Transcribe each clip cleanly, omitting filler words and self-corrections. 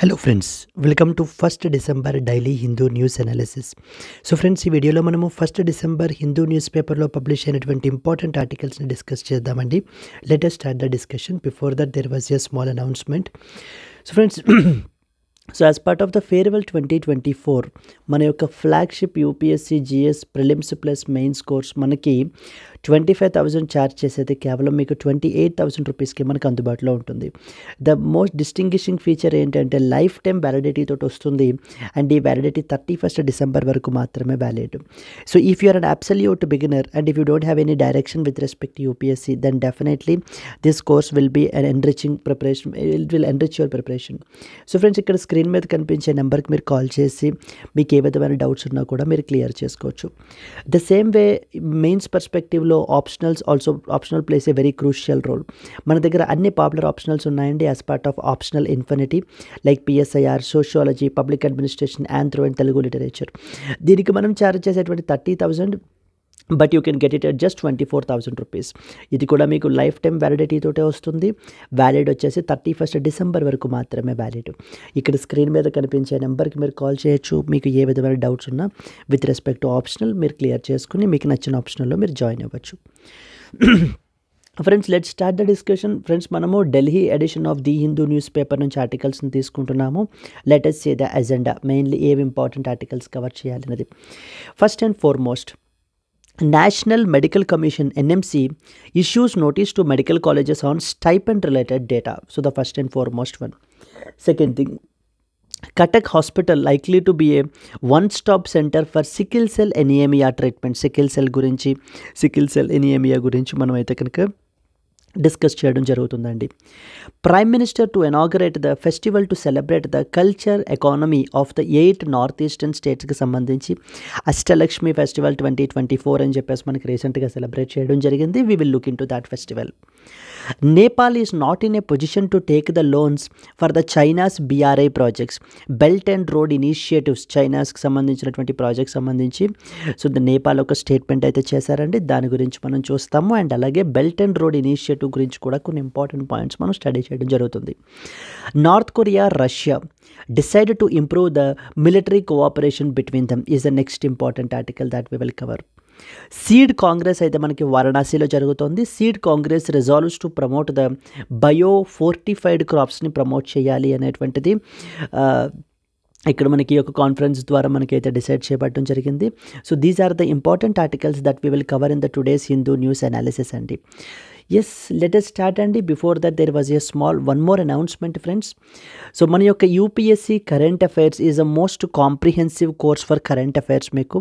Hello friends, welcome to first December daily Hindu news analysis. So friends, ఈ వీడియోలో మనము first December Hindu news పేపర్లో publish అయినటువంటి ఇంపార్టెంట్ ఆర్టికల్స్ని డిస్కస్ చేద్దామండి. Let us start the discussion. Before that there was a small announcement. So friends, so as part of the farewell 2024 మన యొక్క flagship UPSC GS prelims plus mains course మనకి 25,000 charge చేసేది కేవలం మీకు 28,000 రూపీస్కి మనకు అందుబాటులో ఉంటుంది. ద మోస్ట్ డిస్టింగ్విషింగ్ ఫీచర్ ఏంటంటే లైఫ్ టైం వ్యాలిడిటీ తోటి వస్తుంది అండ్ ఈ వ్యాలిడిటీ 31st డిసెంబర్ వరకు మాత్రమే valid. So if you are an absolute beginner and if you don't have any direction with respect to UPSC then definitely this course will be an enriching preparation, it will enrich your preparation. So friends, ఇక్కడ screen మీద కనిపించే నెంబర్కి మీరు call చేసి మీకు ఏ విధమైన doubts ఉన్నా కూడా మీరు క్లియర్ చేసుకోవచ్చు. ద సేమ్ వే మెయిన్స్ పర్స్పెక్టివ్లో optional plays a very crucial role. మన దగ్గర అన్ని పాపులర్ ఆప్షనల్స్ ఉన్నాయండి as part of optional infinity, like PSIR, sociology, public administration, anthro and Telugu literature. దీనికి మనం ఛార్జ్ చేసేటువంటి 30,000, but you can get it at just 24,000 rupees. ఇది కూడా మీకు లైఫ్ టైం వ్యాలిడిటీ తోటే వస్తుంది. వ్యాలిడ్ వచ్చేసి 31st డిసెంబర్ వరకు మాత్రమే వ్యాలిడ్. ఇక్కడ స్క్రీన్ మీద కనిపించే నెంబర్కి మీరు కాల్ చేయొచ్చు. మీకు ఏ విధమైన డౌట్స్ ఉన్నా విత్ రెస్పెక్ట్ టు ఆప్షనల్ మీరు క్లియర్ చేసుకుని మీకు నచ్చిన ఆప్షనల్లో మీరు జాయిన్ అవ్వచ్చు. Friends, let's start the discussion. Friends, మనము Delhi edition of the Hindu newspaper నుంచి ఆర్టికల్స్ని తీసుకుంటున్నాము. Let us say the agenda, mainly ఏవి ఇంపార్టెంట్ ఆర్టికల్స్ కవర్ చేయాలన్నది. First and foremost, National Medical Commission NMC issues notice to medical colleges on stipend related data. So the first and foremost one. Second thing, Cuttack Hospital likely to be a one-stop center for sickle cell anemia treatment. Sickle cell anemia గురించి మనం అయితే కనుక discuss చేయడం జరుగుతుందండి. Prime minister to inaugurate the festival to celebrate the culture economy of the 8 north eastern స్టేట్స్కి సంబంధించి Ashtalakshmi festival 2024 అని చెప్పేసి మనకి రీసెంట్గా సెలబ్రేట్ చేయడం జరిగింది. We will look into that festival. Nepal is not in a position to take the loans for the China's BRI projects, belt and road initiatives. చైనాస్కి సంబంధించినటువంటి ప్రాజెక్ట్స్ సంబంధించి సో ద నేపాల్ ఒక స్టేట్మెంట్ అయితే చేశారండి. దాని గురించి మనం చూస్తాము. అండ్ అలాగే బెల్ట్ అండ్ రోడ్ ఇనిషియేటివ్ గురించి కూడా కొన్ని ఇంపార్టెంట్ పాయింట్స్ మనం స్టడీ చేయడం జరుగుతుంది. North Korea, Russia decided to improve the military cooperation between them is the next important article that we will cover. Seed congress అయితే మనకి వారణాసిలో జరుగుతుంది. Seed congress resolves to promote the bio fortified క్రాప్స్ని promote చేయాలి అనేటువంటిది ఇక్కడ మనకి ఒక కాన్ఫరెన్స్ ద్వారా మనకైతే డిసైడ్ చేయబడడం జరిగింది. So these are the important articles that we will cover in the today's Hindu news analysis అండి. ఎస్, లెట్ us స్టార్ట్ అండి. Before that there was a small one more announcement friends. So మన యొక్క UPSC current affairs is a most comprehensive course for current affairs మీకు,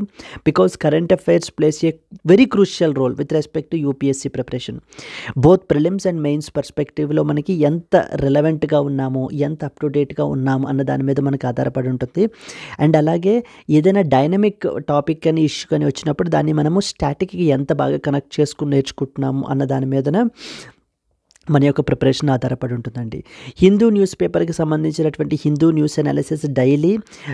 because current affairs plays a very crucial role with respect to UPSC preparation. Both prelims and mains పర్స్పెక్టివ్లో మనకి ఎంత రిలవెంట్గా ఉన్నాము, ఎంత up to డేట్గా ఉన్నాము అన్న దాని మీద మనకు ఆధారపడి ఉంటుంది. అండ్ అలాగే ఏదైనా డైనమిక్ టాపిక్ అని ఇష్యూ కానీ వచ్చినప్పుడు దాన్ని మనము స్టాటిక్కి ఎంత బాగా కనెక్ట్ చేసుకుని నేర్చుకుంటున్నాము అన్న దాని మీద మన యొక్క ప్రిపరేషన్ ఆధారపడి ఉంటుందండి. హిందూ న్యూస్ పేపర్కి సంబంధించినటువంటి Hindu news analysis daily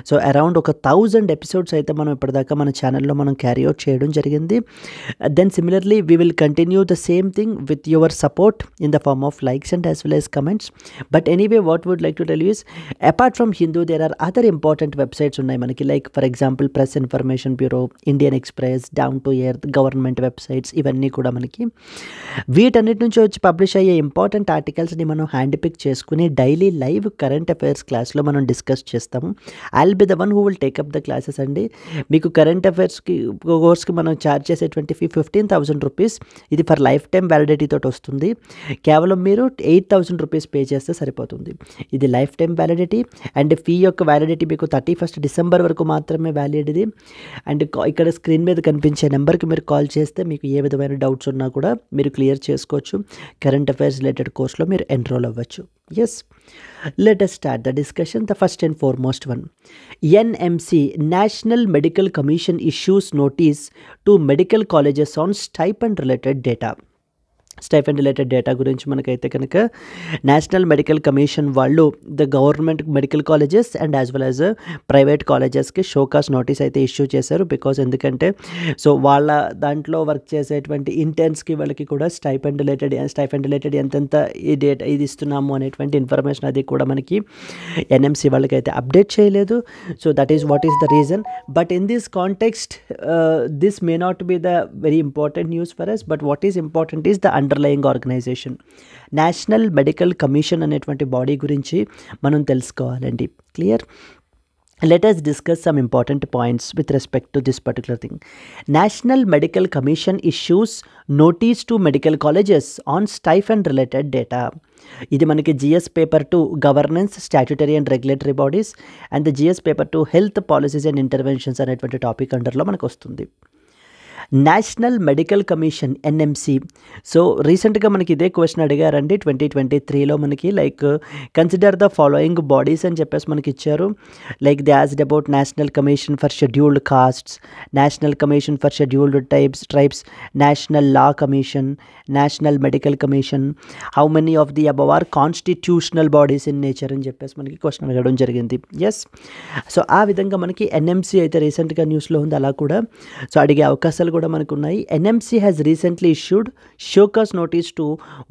so around 1,000 episodes అయితే మనం ఇప్పటిదాకా మన ఛానల్లో మనం క్యారీ అవుట్ చేయడం జరిగింది. Then similarly we will continue the same thing with your support in the form of likes and as well as comments. But anyway what would like to tell you is apart from Hindu there are other important websites ఉన్నాయి మనకి, like for example press information bureau, Indian express, down to earth, government websites, ఇవన్నీ కూడా మనకి వీటన్నిటి నుంచి వచ్చి publish అయ్యే important ఆర్టికల్స్ని మనం హ్యాండ్ పిక్ చేసుకుని డైలీ లైవ్ కరెంట్ అఫైర్స్ క్లాస్లో మనం డిస్కస్ చేస్తాము. I'll be the one who will take up the classes అండి. మీకు కరెంట్ అఫైర్స్కి కోర్స్కి మనం ఛార్జ్ చేసేటువంటి ఫీ 15,000 రూపీస్. ఇది ఫర్ లైఫ్ టైం వ్యాలిడిటీ తోటి వస్తుంది. కేవలం మీరు 8,000 రూపీస్ పే చేస్తే సరిపోతుంది. ఇది life time validity and fee యొక్క వ్యాలిడిటీ మీకు 31st డిసెంబర్ వరకు మాత్రమే వ్యాలిడ్ ఇది. అండ్ ఇక్కడ స్క్రీన్ మీద కనిపించే నెంబర్కి మీరు కాల్ చేస్తే మీకు ఏ విధమైన డౌట్స్ ఉన్నా కూడా మీరు క్లియర్ చేసుకోవచ్చు. కరెంట్ అఫైర్స్ రిలేటెడ్ కోర్స్లో మీరు ఎన్రోల్ అవ్వచ్చు. Yes, let us start the discussion. The first and foremost one, NMC national medical commission issues notice to medical colleges on stipend related data. Stipend related data గురించి మనకైతే కనుక national medical commission వాళ్ళు the government medical colleges and as well as private కాలేజెస్కి show cause notice అయితే issue చేశారు. Because ఎందుకంటే so వాళ్ళ దాంట్లో వర్క్ చేసేటువంటి ఇంటర్న్స్కి వాళ్ళకి కూడా స్టైఫండ్ రిలేటెడ్ ఎంతెంత ఈ డేటా ఇది ఇస్తున్నాము అనేటువంటి ఇన్ఫర్మేషన్ అది కూడా మనకి ఎన్ఎంసీ వాళ్ళకి అయితే అప్డేట్ చేయలేదు. So that is what is the reason. But in this context this may not be the very important news for us. But what is important is the underlying organization. National medical commission అనేటువంటి body గురించి మనం తెలుసుకోవాలండి. Clear? Let us discuss some important points with respect to this particular thing. National Medical Commission issues notice to medical colleges on stipend related data. ఇది మనకి GS paper 2 governance, statutory and regulatory bodies and the GS paper 2 health policies and interventions అనేటువంటి topic అండర్లో మనకు వస్తుంది. National medical commission NMC. So రీసెంట్గా మనకి ఇదే question అడిగారండి 2023లో మనకి like consider the following bodies అని చెప్పేసి మనకి ఇచ్చారు. Like they asked about national commission for scheduled castes, national commission for scheduled tribes, national law commission, national medical commission. How many of the above are constitutional bodies in nature అని చెప్పేసి మనకి question అడగడం జరిగింది. Yes, so ఆ విధంగా మనకి NMC అయితే రీసెంట్గా న్యూస్లో ఉంది. అలా కూడా సో అడిగే అవకాశాలు కూడా మనకు ఉన్నాయి. NMC has recently issued show cause notice to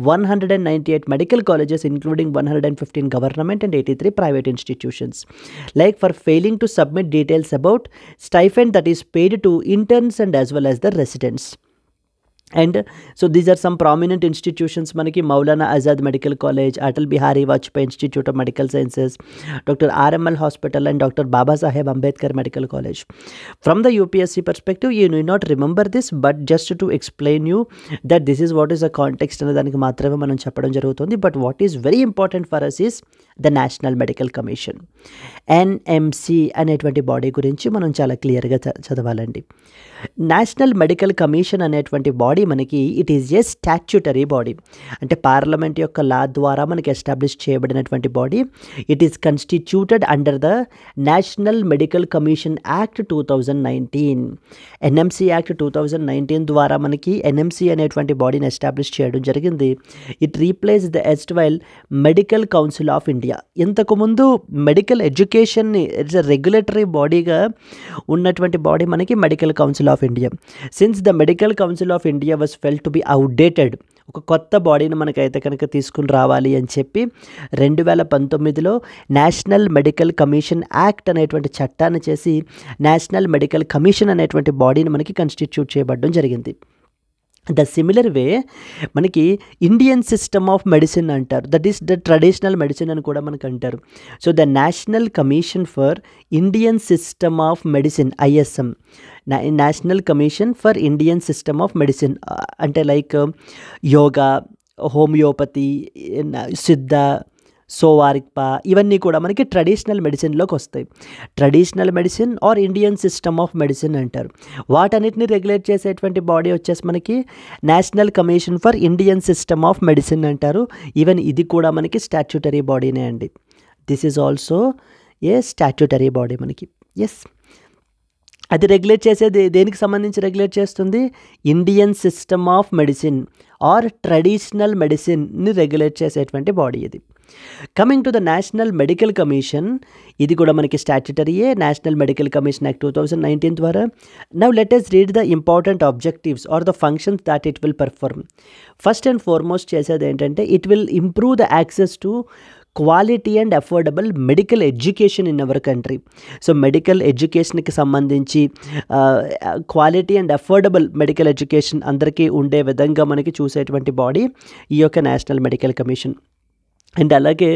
198 medical colleges including 115 government and 83 private institutions like for failing to submit details about stipend that is paid to interns and as well as the residents. And so these are some prominent institutions మనకి Maulana Azad medical college, Atal Bihari Vajpayee institute of medical sciences, doctor RML hospital and doctor Babasaheb Ambedkar medical college. From the UPSC perspective you need not remember this, but just to explain you that this is what is the context అనే దానికి మాత్రమే మనం చెప్పడం జరుగుతుంది. But what is very important for us is the national medical commission NMC అనేటువంటి body గురించి మనం చాలా క్లియర్గా చదవాలండి. నేషనల్ మెడికల్ కమిషన్ అనేటువంటి బాడీ మనకి it is a statutory body, అంటే పార్లమెంట్ యొక్క లా ద్వారా మనకి ఎస్టాబ్లిష్ చేయబడినటువంటి body. It is constituted under the national medical commission act 2019. NMC act 2019 ద్వారా మనకి ఎన్ఎంసి అనేటువంటి బాడీని ఎస్టాబ్లిష్ చేయడం జరిగింది. It replace the erstwhile medical council of India. ఇంతకుముందు మెడికల్ ఎడ్యుకేషన్ని ఇట్స్ రెగ్యులేటరీ బాడీగా ఉన్నటువంటి బాడీ మనకి medical council of India. Since the medical council of India was felt to be outdated, ఒక కొత్త బాడీని మనకైతే కనుక తీసుకుని రావాలి అని చెప్పి 2019లో నేషనల్ మెడికల్ కమిషన్ యాక్ట్ అనేటువంటి చట్టాన్ని చేసి నేషనల్ మెడికల్ కమిషన్ అనేటువంటి బాడీని మనకి కన్స్టిట్యూట్ చేయబడడం జరిగింది. ద సిమిలర్ వే మనకి ఇండియన్ సిస్టమ్ ఆఫ్ మెడిసిన్ అంటారు, that is the traditional medicine అని కూడా మనకు అంటారు. So the national commission for Indian system of medicine ISM, national commission for Indian system of medicine అంటే లైక్ యోగా, హోమియోపతి, సిద్ధ, సోవారిక్పా ఇవన్నీ కూడా మనకి ట్రెడిషనల్ మెడిసిన్లోకి వస్తాయి. Traditional medicine or Indian system of medicine అంటారు. వాటన్నిటిని రెగ్యులేట్ చేసేటువంటి బాడీ వచ్చేసి మనకి national commission for Indian system of medicine అంటారు. ఈవెన్ ఇది కూడా మనకి స్టాట్యుటరీ బాడీనే అండి. This is also a statutory body మనకి. ఎస్, అది రెగ్యులేట్ చేసేది దేనికి సంబంధించి రెగ్యులేట్ చేస్తుంది? Indian system of medicine or traditional మెడిసిన్ని రెగ్యులేట్ చేసేటువంటి బాడీ ఇది. Coming to the national medical commission, ఇది కూడా మనకి స్టాట్యుటరీయే, నేషనల్ మెడికల్ కమిషన్ యాక్ట్ 2019 ద్వారా. Now let us read the important objectives or the functions that it will perform. First and foremost చేసేది ఏంటంటే it will improve the access to quality and affordable medical education in our country. So medical ఎడ్యుకేషన్కి సంబంధించి quality and affordable medical education అందరికీ ఉండే విధంగా మనకి చూసేటువంటి body ఈ యొక్క నేషనల్ మెడికల్ కమిషన్. అండ్ అలాగే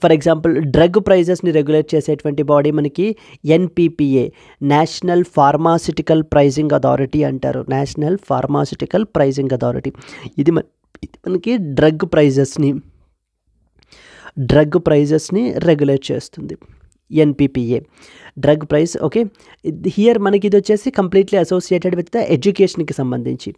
ఫర్ ఎగ్జాంపుల్ డ్రగ్ ప్రైజెస్ని రెగ్యులేట్ చేసేటువంటి బాడీ మనకి NPPA, national pharmaceutical pricing authority అంటారు. నేషనల్ ఫార్మాసిటికల్ ప్రైజింగ్ అథారిటీ ఇది మనకి డ్రగ్ ప్రైజెస్ని రెగ్యులేట్ చేస్తుంది. NPPA drug price. Okay, here మనకి ఇది వచ్చేసి కంప్లీట్లీ అసోసియేటెడ్ విత్ ద ఎడ్యుకేషన్కి సంబంధించి.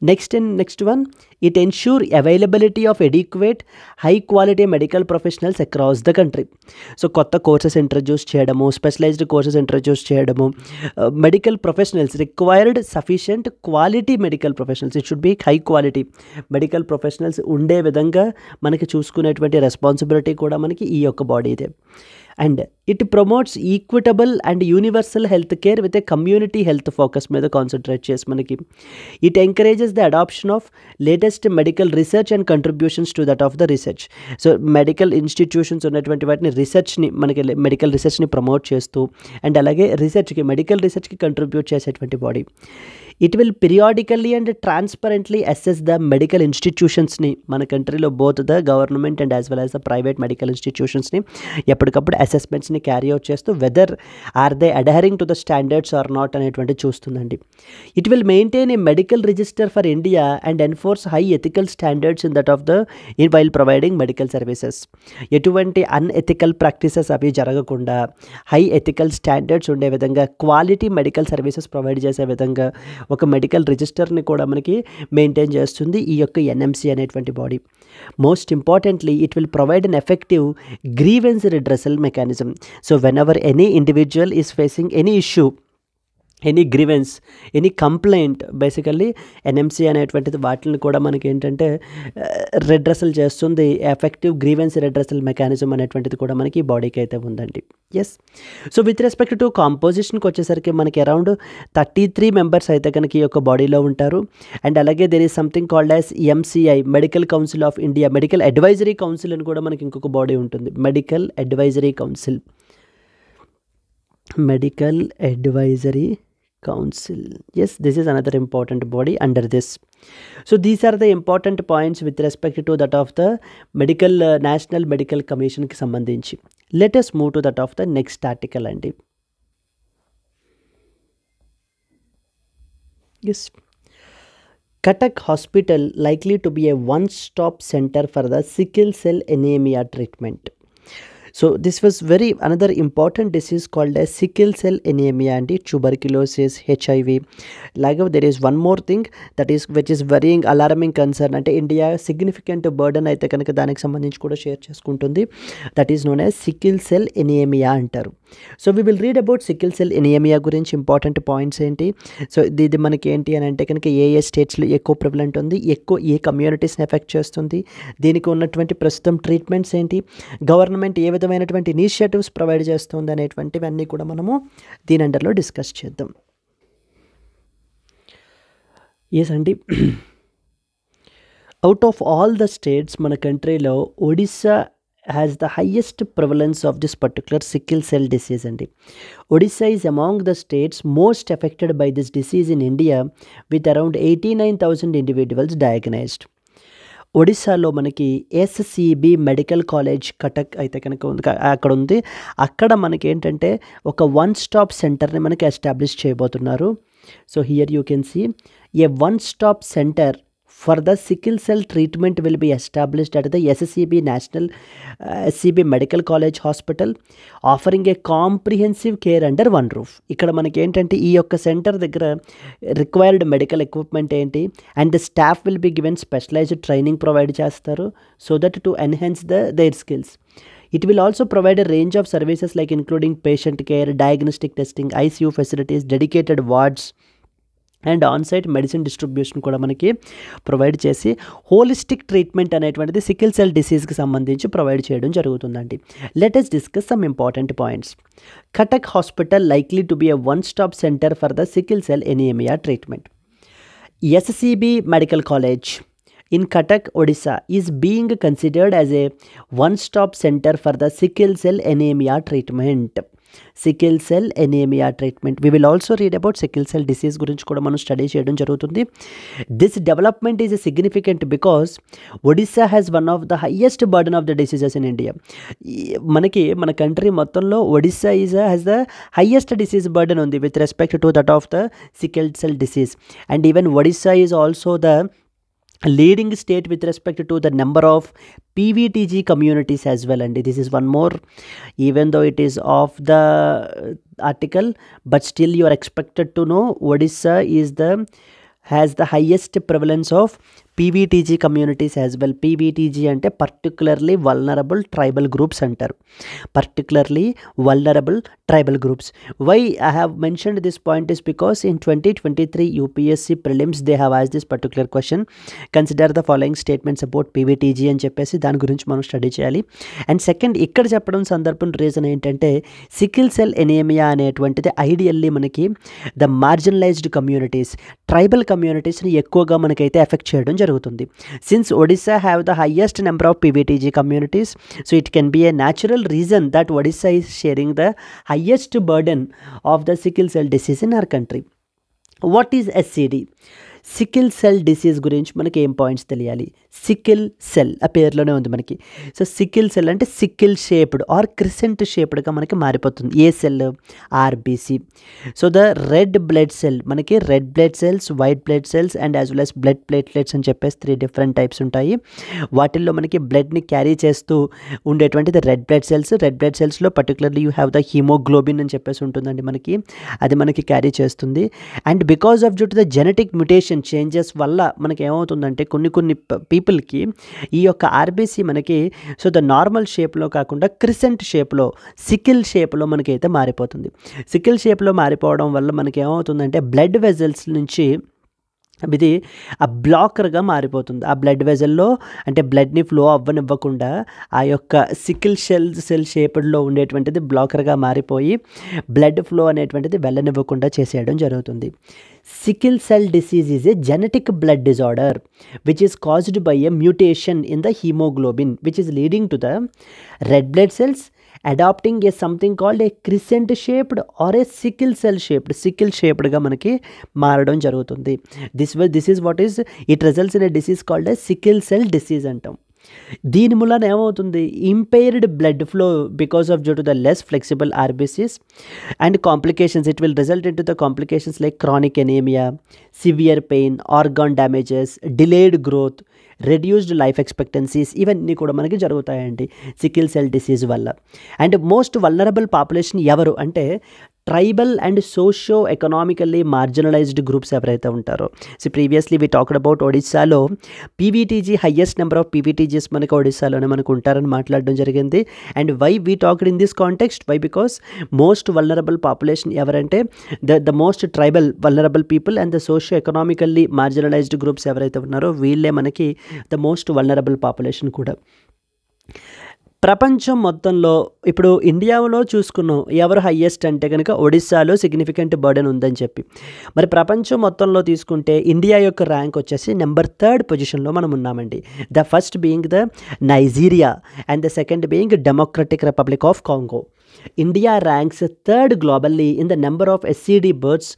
Next one, it ensure availability of adequate high quality medical professionals across the country. So కొత్త కోర్సెస్ ఇంట్రడ్యూస్ చేయడము, స్పెషలైజ్డ్ కోర్సెస్ ఇంట్రడ్యూస్ చేయడము, medical professionals required sufficient quality medical professionals, it should be high quality medical professionals ఉండే విధంగా మనకి చూసుకునేటువంటి responsibility కూడా మనకి ఈ యొక్క బాడీ ఇదే. And it promotes equitable and universal health care with a community health focus మీద కాన్సన్ట్రేట్ చేసి మనకి it encourages the adoption of latest medical research and contributions to that of the research. So medical institutions ఉన్నటువంటి వాటిని రీసెర్చ్ని మనకి medical రీసెర్చ్ని promote చేస్తూ and అలాగే మెడికల్ రీసెర్చ్కి కంట్రిబ్యూట్ చేసేటువంటి body. It will periodically and transparently assess the మెడికల్ ఇన్స్టిట్యూషన్స్ని, మన కంట్రీలో both the government and as well as the private medical ఇన్స్టిట్యూషన్స్ని ఎప్పటికప్పుడు అసెస్మెంట్స్ని క్యారీ అవుట్ చేస్తూ whether are they adhering to the standards or not అనేటువంటి చూస్తుందండి. It will maintain a medical register for India and enforce high ethical standards in that of the while providing medical services. ఎటువంటి unethical practices అవి జరగకుండా high ethical standards ఉండే విధంగా quality medical services provide చేసే విధంగా ఒక మెడికల్ రిజిస్టర్ని కూడా మనకి మెయింటైన్ చేస్తుంది ఈ యొక్క ఎన్ఎంసీ అనేటువంటి body. Most importantly it will provide an effective grievance redressal mechanism. So when ever any individual is facing any issue, any grievance, any complaint, basically NMC అనేటువంటిది వాటిని కూడా మనకి ఏంటంటే రెడ్రెసల్ చేస్తుంది. ఎఫెక్టివ్ గ్రీవెన్స్ రెడ్రెసల్ మెకానిజం అనేటువంటిది కూడా మనకి ఈ బాడీకి అయితే ఉందండి. Yes, so with respect to కాంపోజిషన్కి వచ్చేసరికి మనకి అరౌండ్ 33 మెంబర్స్ అయితే కనుక ఈ యొక్క బాడీలో ఉంటారు. అండ్ అలాగే there is something called as MCI, medical council of India, medical advisory council అని కూడా మనకి ఇంకొక బాడీ ఉంటుంది, medical advisory council. Medical Advisory Council. Yes, this is another important body under this. So these are the important points with respect to that of the medical National Medical Commission ki sambandhinchi. Let us move to that of the next article andi. Yes. Cuttack Hospital likely to be a one-stop center for the sickle cell anemia treatment. So this was another important disease called as sickle cell anemia and tuberculosis, HIV. Like there is one more thing which is very alarming concern. Ante India significant burden aithe kanaka daniki sambandhinchi kuda share cheskuntundi. That is known as sickle cell anemia antaru. So we will read about sickle cell anemia gurinchi important points enti. So ఇది మనకి ఏంటి అని అంటే కనుక ఏ స్టేట్స్లో ఎక్కువ prevalent ఉంది, ఎక్కువ ఏ కమ్యూనిటీస్ని ఎఫెక్ట్ చేస్తుంది, దీనికి ఉన్నటువంటి ప్రస్తుతం ట్రీట్మెంట్స్ ఏంటి, గవర్నమెంట్ ఏ విధమైనటువంటి ఇనిషియేటివ్స్ ప్రొవైడ్ చేస్తుంది అనేటువంటివన్నీ కూడా మనము దీని అండర్లో డిస్కస్ చేద్దాం. ఎస్ అండి, out of all the states మన కంట్రీలో Odisha has the highest prevalence of this particular sickle cell disease and Odisha is among the states most affected by this disease in India with around 89,000 individuals diagnosed. ఒడిస్సాలో మనకి SCB medical college Cuttack అయితే కనుక ఉంది, అక్కడ ఉంది. అక్కడ మనకి ఏంటంటే ఒక వన్ స్టాప్ సెంటర్ని మనకి ఎస్టాబ్లిష్ చేయబోతున్నారు. So here you can see a one stop centre for the sickle cell treatment will be established at the SCB National SCB Medical College Hospital, offering a comprehensive care under one roof. ఇక్కడ మనకి ఏంటంటే ఈ యొక్క center దగ్గర required medical equipment ఏంటి and the staff will be given specialized training provide చేస్తారు so that to enhance their skills. It will also provide a range of services like including patient care, diagnostic testing, ICU facilities, dedicated wards and onsite medicine distribution కూడా మనకి provide చేసి holistic treatment అనేటువంటిది sickle cell డిసీజ్కి సంబంధించి provide చేయడం జరుగుతుందండి. Let us discuss some important points. Cuttack Hospital likely to be a one-stop center for the sickle cell anemia treatment. SCB Medical College in Cuttack, Odisha is being considered as a one-stop center for the sickle cell anemia treatment. Sickle cell anaemia treatment. We will also read about sickle cell disease గురించి కూడా మనం study చేయడం జరుగుతుంది. This development is significant because Odisha has one of the highest burden of the diseases in India. మన country మొత్తంలో Odisha has the highest disease burden ఉంది with respect to that of the sickle cell disease. And even Odisha is also the leading state with respect to the number of PVTG communities as well. And this is one more, even though it is off the article, but still you are expected to know Odisha has the highest prevalence of PVTG communities as well. PVTG అంటే particularly vulnerable tribal groups అంటారు. particularly vulnerable tribal groups. Why I have mentioned this point is because in 2023 UPSC prelims they have asked this particular question. Consider the following statements about PVTG అని చెప్పేసి దాని గురించి మనం study చేయాలి. And second ఇక్కడ చెప్పడం సందర్భం రీజన్ ఏంటంటే సికిల్ సెల్ ఎనీమియా అనేటువంటిది ఐడియల్లీ మనకి ద మార్జినలైజ్డ్ కమ్యూనిటీస్, ట్రైబల్ కమ్యూనిటీస్ని ఎక్కువగా మనకైతే ఎఫెక్ట్ చేయడం జరుగుతుంది. Since Odisha have the highest number of PVTG communities, so it can be a natural reason that Odisha is sharing the highest burden of the sickle cell disease in our country. What is SCD? Sickle cell disease గురించి మనకి ఏం points తెలియాలి. Sickle cell ఆ పేరులోనే ఉంది మనకి. So sickle cell అంటే sickle shaped or crescent షేప్డ్గా మనకి మారిపోతుంది. ఏ cell? RBC. So the red blood cell, మనకి red blood cells, white blood cells and as well as blood platelets అని చెప్పేసి 3 డిఫరెంట్ టైప్స్ ఉంటాయి. వాటిల్లో మనకి బ్లడ్ని క్యారీ చేస్తూ ఉండేటువంటిది red blood cells. Red blood సెల్స్లో particularly you have the haemoglobin అని చెప్పేసి ఉంటుందండి మనకి, అది మనకి క్యారీ చేస్తుంది. And because of due to the genetic mutation changes వల్ల మనకి ఏమవుతుందంటే కొన్ని పీపుల్కి ఈ యొక్క ఆర్బీసీ మనకి సో ద నార్మల్ షేప్లో కాకుండా క్రిసెంట్ షేప్లో, సికిల్ షేప్లో మనకైతే మారిపోతుంది. సికిల్ షేప్లో మారిపోవడం వల్ల మనకి ఏమవుతుందంటే బ్లడ్ వెజల్స్ నుంచి ఇది ఆ బ్లాకర్గా మారిపోతుంది. ఆ బ్లడ్ వెజల్లో అంటే బ్లడ్ని ఫ్లో అవ్వనివ్వకుండా ఆ యొక్క సికిల్ సెల్ షేప్డ్లో ఉండేటువంటిది బ్లాకర్గా మారిపోయి బ్లడ్ ఫ్లో అనేటువంటిది వెళ్ళనివ్వకుండా చేసేయడం జరుగుతుంది. Sickle cell disease is a genetic blood disorder which is caused by a mutation in the hemoglobin which is leading to the red blood cells adopting a something called a crescent shaped or a sickle cell shaped గా మనకి మారడం జరుగుతుంది. This is what is it results in a disease called a sickle cell disease అంటాం. దీని మూలన ఏమవుతుంది? Impaired blood flow because of due to the less flexible RBCs and complications. It will result in to the complications like chronic anaemia, severe pain, organ damages, delayed growth, reduced life expectancies, ఇవన్నీ కూడా మనకి జరుగుతాయండి sickle cell disease వల్ల. And most vulnerable population ఎవరు అంటే tribal and socio economically marginalised groups ఎవరైతే ఉంటారో. So previously we talked about ఒడిస్సాలో PVTG highest number of PVTGs మనకి ఒడిస్సాలోనే మనకు ఉంటారని మాట్లాడడం జరిగింది. And why we talked in this context? Why because most vulnerable population ఎవరంటే the most tribal vulnerable people and the socio economically marginalised groups ఎవరైతే ఉన్నారో వీళ్ళే మనకి ద మోస్ట్ వల్నరబుల్ పాపులేషన్ కూడా. ప్రపంచం మొత్తంలో ఇప్పుడు ఇండియాలో చూసుకున్నాం ఎవరు హయ్యెస్ట్ అంటే కనుక ఒడిస్సాలో సిగ్నిఫికెంట్ బర్డెన్ ఉందని చెప్పి. మరి ప్రపంచం మొత్తంలో తీసుకుంటే ఇండియా యొక్క ర్యాంక్ వచ్చేసి నెంబర్ 3rd పొజిషన్లో మనం ఉన్నామండి. The first being the Nigeria and the second being Democratic Republic of Congo. India ranks 3rd globally in the number of SCD births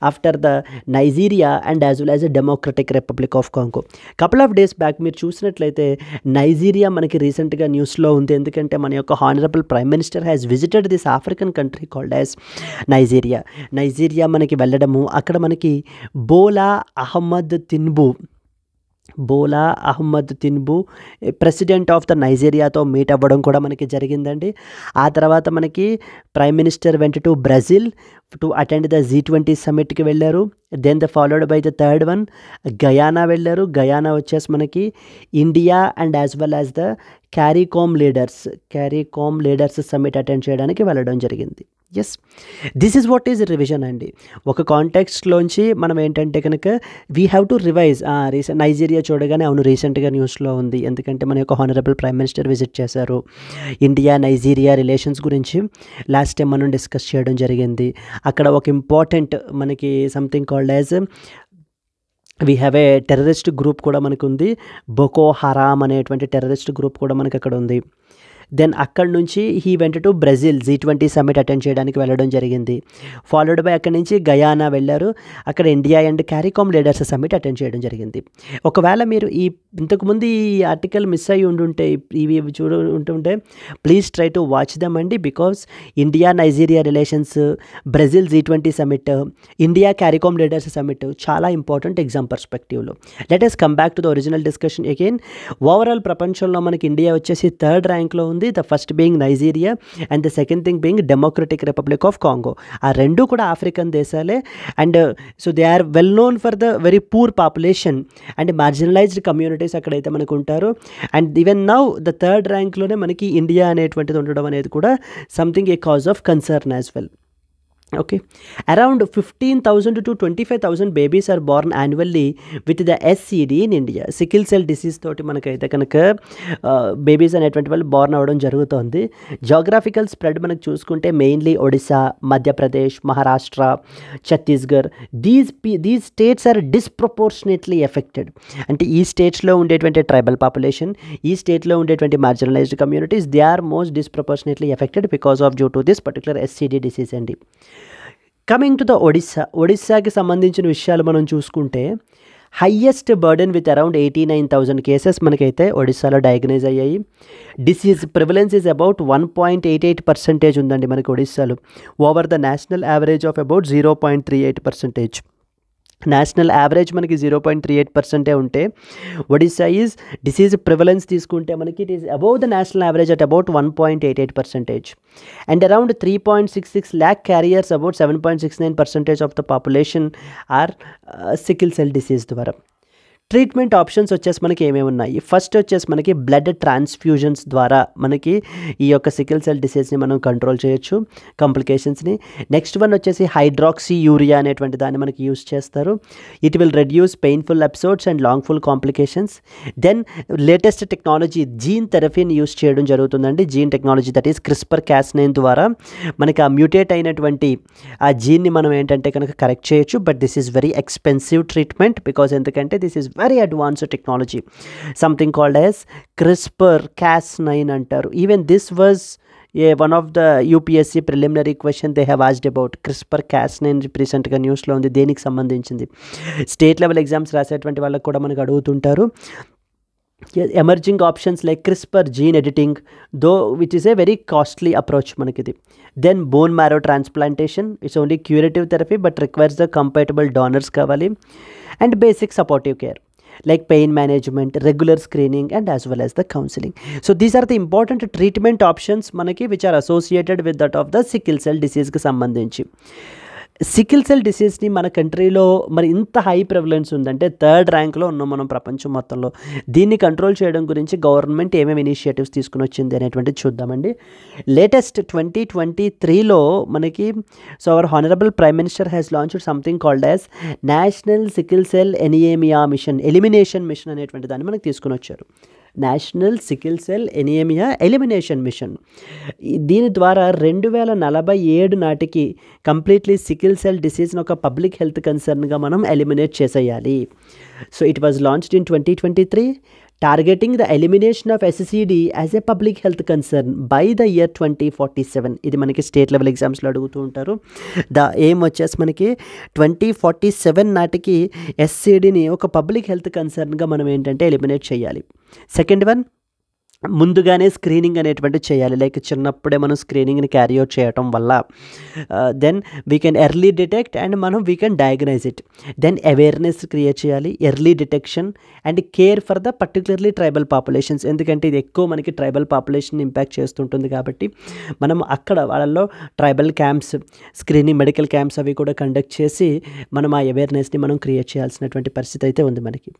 after the Nigeria and as well as the Democratic Republic of Congo. Couple of days back మీరు చూసినట్లయితే Nigeria మనకి రీసెంట్గా న్యూస్లో ఉంది. ఎందుకంటే మన యొక్క honourable prime minister has visited this African country called as Nigeria మనకి వెళ్ళడము, అక్కడ మనకి Bola Ahmed Tinubu president of the నైజీరియాతో మీట్ అవ్వడం కూడా మనకి జరిగిందండి. ఆ తర్వాత మనకి prime minister went to Brazil to attend the G20 సమ్మిట్కి వెళ్ళారు. Then the followed by the 3rd one Guyana వెళ్ళారు. గయానా వచ్చేసి మనకి India and as well as the CARICOM leaders summit attend చేయడానికి వెళ్ళడం జరిగింది. Yes, this is what is revision అండి. ఒక కాంటెక్స్ట్లోంచి మనం ఏంటంటే కనుక we have to revise. Nigeria చూడగానే అవును రీసెంట్గా న్యూస్లో ఉంది, ఎందుకంటే మన యొక్క హానరబుల్ ప్రైమ్ మినిస్టర్ విజిట్ చేశారు. ఇండియా నైజీరియా రిలేషన్స్ గురించి లాస్ట్ టైం మనం డిస్కస్ చేయడం జరిగింది. అక్కడ ఒక ఇంపార్టెంట్ మనకి something called as we have a terrorist group కూడా మనకు ఉంది. బొకో హరామ్ అనేటువంటి టెర్రరిస్ట్ గ్రూప్ కూడా మనకి అక్కడ ఉంది. దెన్ అక్కడ నుంచి he went to Brazil G20 summit attend చేయడానికి వెళ్ళడం జరిగింది. ఫాలోడ్ బై అక్కడి నుంచి గయానా వెళ్ళారు, అక్కడ India and CARICOM leaders summit attend చేయడం జరిగింది. ఒకవేళ మీరు ఇంతకుముందు ఈ ఆర్టికల్ మిస్ అయ్యి ఉంటుంటే, ఇవి ఉంటుంటే please try to watch them అండి. Because India Nigeria relations, Brazil G20 summit, India CARICOM leaders summit చాలా ఇంపార్టెంట్ ఎగ్జామ్ పర్స్పెక్టివ్లో. Let us come back to the original discussion again. Overall ప్రపంచంలో మనకి ఇండియా వచ్చేసి 3rd ర్యాంక్లో ఉంది. The first being Nigeria and the second thing being Democratic Republic of Congo. ఆ రెండు కూడా ఆఫ్రికన్ దేశాలే. And so they are well known for the very poor population and marginalised communities అక్కడైతే మనకు ఉంటారు. And even now the 3rd ర్యాంక్లోనే మనకి India అనేటువంటిది ఉండడం అనేది కూడా something A cause of concern as well. Okay, around 15,000 to 25,000 babies are born annually with the SCD in India. Sickle cell disease తోటి మనకైతే కనుక బేబీస్ అనేటువంటి వాళ్ళు బోర్న్ అవ్వడం జరుగుతుంది. జాగ్రఫికల్ స్ప్రెడ్ మనకు చూసుకుంటే mainly Odisha, Madhya Pradesh, Maharashtra, Chhattisgarh, these states are disproportionately affected. అంటే ఈ స్టేట్స్లో ఉండేటువంటి ట్రైబల్ పాపులేషన్, ఈ స్టేట్లో ఉండేటువంటి marginalised communities, they are most disproportionately affected because of due to this particular SCD disease అండి. కమింగ్ టు ద ఒడిస్సాకి సంబంధించిన విషయాలు మనం చూసుకుంటే highest burden with around 89,000 cases మనకైతే ఒడిస్సాలో డయాగ్నైజ్ అయ్యాయి. డిసీజ్ ప్రివలెన్స్ ఈజ్ అబౌట్ 1.88% ఉందండి మనకి ఒడిస్సాలో, over the national average of about 0.38%. National average మనకి 0.38% ఉంటే ఒడిస్సా ఈజ్ డిసీజ్ ప్రివలెన్స్ తీసుకుంటే మనకి it is above the national average at about 1.88%. And around 3.66 lakh carriers, about 7.69% of the population are sickle cell disease ద్వారా. Treatment options వచ్చేసి మనకి ఏమేమి ఉన్నాయి? First వచ్చేసి మనకి బ్లడ్ ట్రాన్స్ఫ్యూజన్స్ ద్వారా మనకి ఈ యొక్క సికిల్ సెల్ డిసీజ్ని మనం కంట్రోల్ చేయొచ్చు, కాంప్లికేషన్స్ని. నెక్స్ట్ వన్ వచ్చేసి హైడ్రాక్సీ యూరియా అనేటువంటి దాన్ని మనకి యూస్ చేస్తారు. It will reduce painful episodes and లాంగ్ఫుల్ complications. Then latest technology gene థెరపీని యూస్ చేయడం జరుగుతుందండి. Gene technology that is CRISPR-Cas9 ద్వారా మనకి ఆ మ్యూటేట్ అయినటువంటి ఆ జీన్ని మనం ఏంటంటే కనుక కరెక్ట్ చేయొచ్చు. But this is very expensive treatment because ఎందుకంటే this is very advanced technology, something called as CRISPR-Cas9 అంటారు. Even this was one of the UPSC preliminary question they have asked about. CRISPR-Cas9 రీసెంట్గా న్యూస్లో ఉంది, దేనికి సంబంధించింది. State level exams రాసేటువంటి వాళ్ళకి కూడా మనకు అడుగుతుంటారు. Emerging options like CRISPR gene editing, though which is a very costly approach మనకిది. Then bone marrow transplantation, it's only curative therapy but requires the compatible donors కావాలి. And basic supportive care like pain management, regular screening and as well as the counseling. So these are the important treatment options manaki which are associated with that of the sickle cell disease ki sambandhinchi. Sickle cell డిసీజ్ని మన కంట్రీలో మరి ఇంత high prevalence ఉందంటే 3rd ర్యాంక్లో ఉన్నాం మనం ప్రపంచం మొత్తంలో. దీన్ని కంట్రోల్ చేయడం గురించి గవర్నమెంట్ ఏమేమి ఇనిషియేటివ్స్ తీసుకుని వచ్చింది అనేటువంటిది చూద్దామండి. లేటెస్ట్ 2023లో మనకి so our honourable prime minister has launched something called as national sickle cell anaemia mission, elimination mission అనేటువంటి దాన్ని మనకి తీసుకుని వచ్చారు. National sickle cell anaemia elimination mission. దీని ద్వారా 2047 నాటికి కంప్లీట్లీ సికిల్ సెల్ డిసీజ్ని ఒక పబ్లిక్ హెల్త్ కన్సర్న్గా మనం ఎలిమినేట్ చేసేయాలి. So it was launched in 2023, targeting the elimination of SCD as a public health concern by the year 2047. ఇది మనకి స్టేట్ లెవెల్ ఎగ్జామ్స్లో అడుగుతూ ఉంటారు. ద ఎయిమ్ వచ్చేసి మనకి 2047 నాటికి SCDని ఒక పబ్లిక్ హెల్త్ కన్సర్న్గా మనం ఏంటంటే ఎలిమినేట్ చేయాలి. సెకండ్ వన్, ముందుగానే స్క్రీనింగ్ అనేటువంటి చేయాలి. లైక్ చిన్నప్పుడే మనం స్క్రీనింగ్ని క్యారీ అవుట్ చేయటం వల్ల then we can early detect and మనం we can diagnose it. Then awareness create చేయాలి, early detection and care for the particularly tribal populations. ఎందుకంటే ఇది ఎక్కువ మనకి ట్రైబల్ పాపులేషన్ ఇంపాక్ట్ చేస్తుంటుంది కాబట్టి మనం అక్కడ వాళ్ళల్లో tribal camps, screening medical camps అవి కూడా కండక్ట్ చేసి మనం ఆ అవేర్నెస్ని మనం క్రియేట్ చేయాల్సినటువంటి పరిస్థితి అయితే ఉంది మనకి.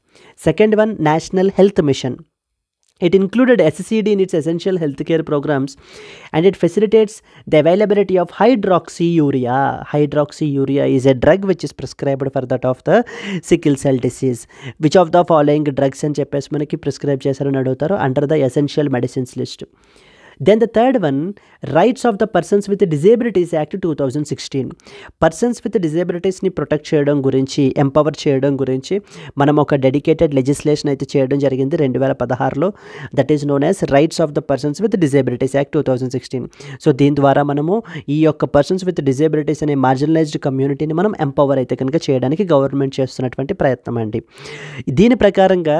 Second one, national health machine. It included SCD in its essential healthcare programs and it facilitates the availability of hydroxyurea. Hydroxyurea is a drug which is prescribed for that of the sickle cell disease. Which of the following drugs అని చెప్పేసి మనకి prescribe చేశారని అడుగుతారు under the essential medicines list. Then the third one, Rights of the Persons with Disabilities Act 2016. Persons with డిజేబిలిటీస్ని protect చేయడం గురించి, empower చేయడం గురించి మనం ఒక డెడికేటెడ్ లెజిస్లేషన్ అయితే చేయడం జరిగింది 2016లో. That is known as rights of the persons with disabilities act 2016. So దీని ద్వారా మనము ఈ యొక్క పర్సన్స్ విత్ డిజేబిలిటీస్ అనే మార్జినలైజ్డ్ కమ్యూనిటీని మనం ఎంపవర్ అయితే కనుక చేయడానికి గవర్నమెంట్ చేస్తున్నటువంటి ప్రయత్నం అండి. దీని ప్రకారంగా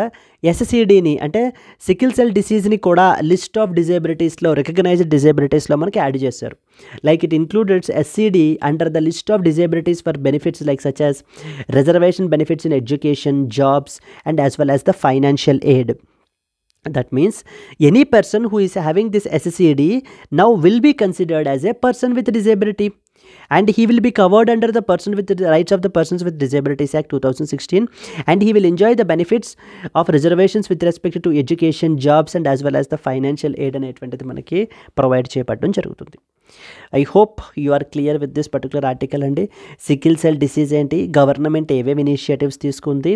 ఎస్సిడిని అంటే సికిల్ సెల్ డిసీజ్ని కూడా లిస్ట్ ఆఫ్ డిజేబిలిటీస్లో, రికగ్నైజ్డ్ డిజేబిలిటీస్లో మనకి యాడ్ చేశారు. Like it included SCD under the list of disabilities for benefits like such as reservation benefits in education, jobs and as well as the financial aid. That means any person who is having this SCD now will be considered as a person with disability, and he will be covered under the person with the rights of the persons with disabilities act 2016, and he will enjoy the benefits of reservations with respect to education, jobs and as well as the financial aid అనేటువంటిది మనకి provide చేయబడడం జరుగుతుంది. I hope you are clear with this particular article అండి. Sickle cell disease ఏంటి, government ఏవేవి initiatives తీసుకుంది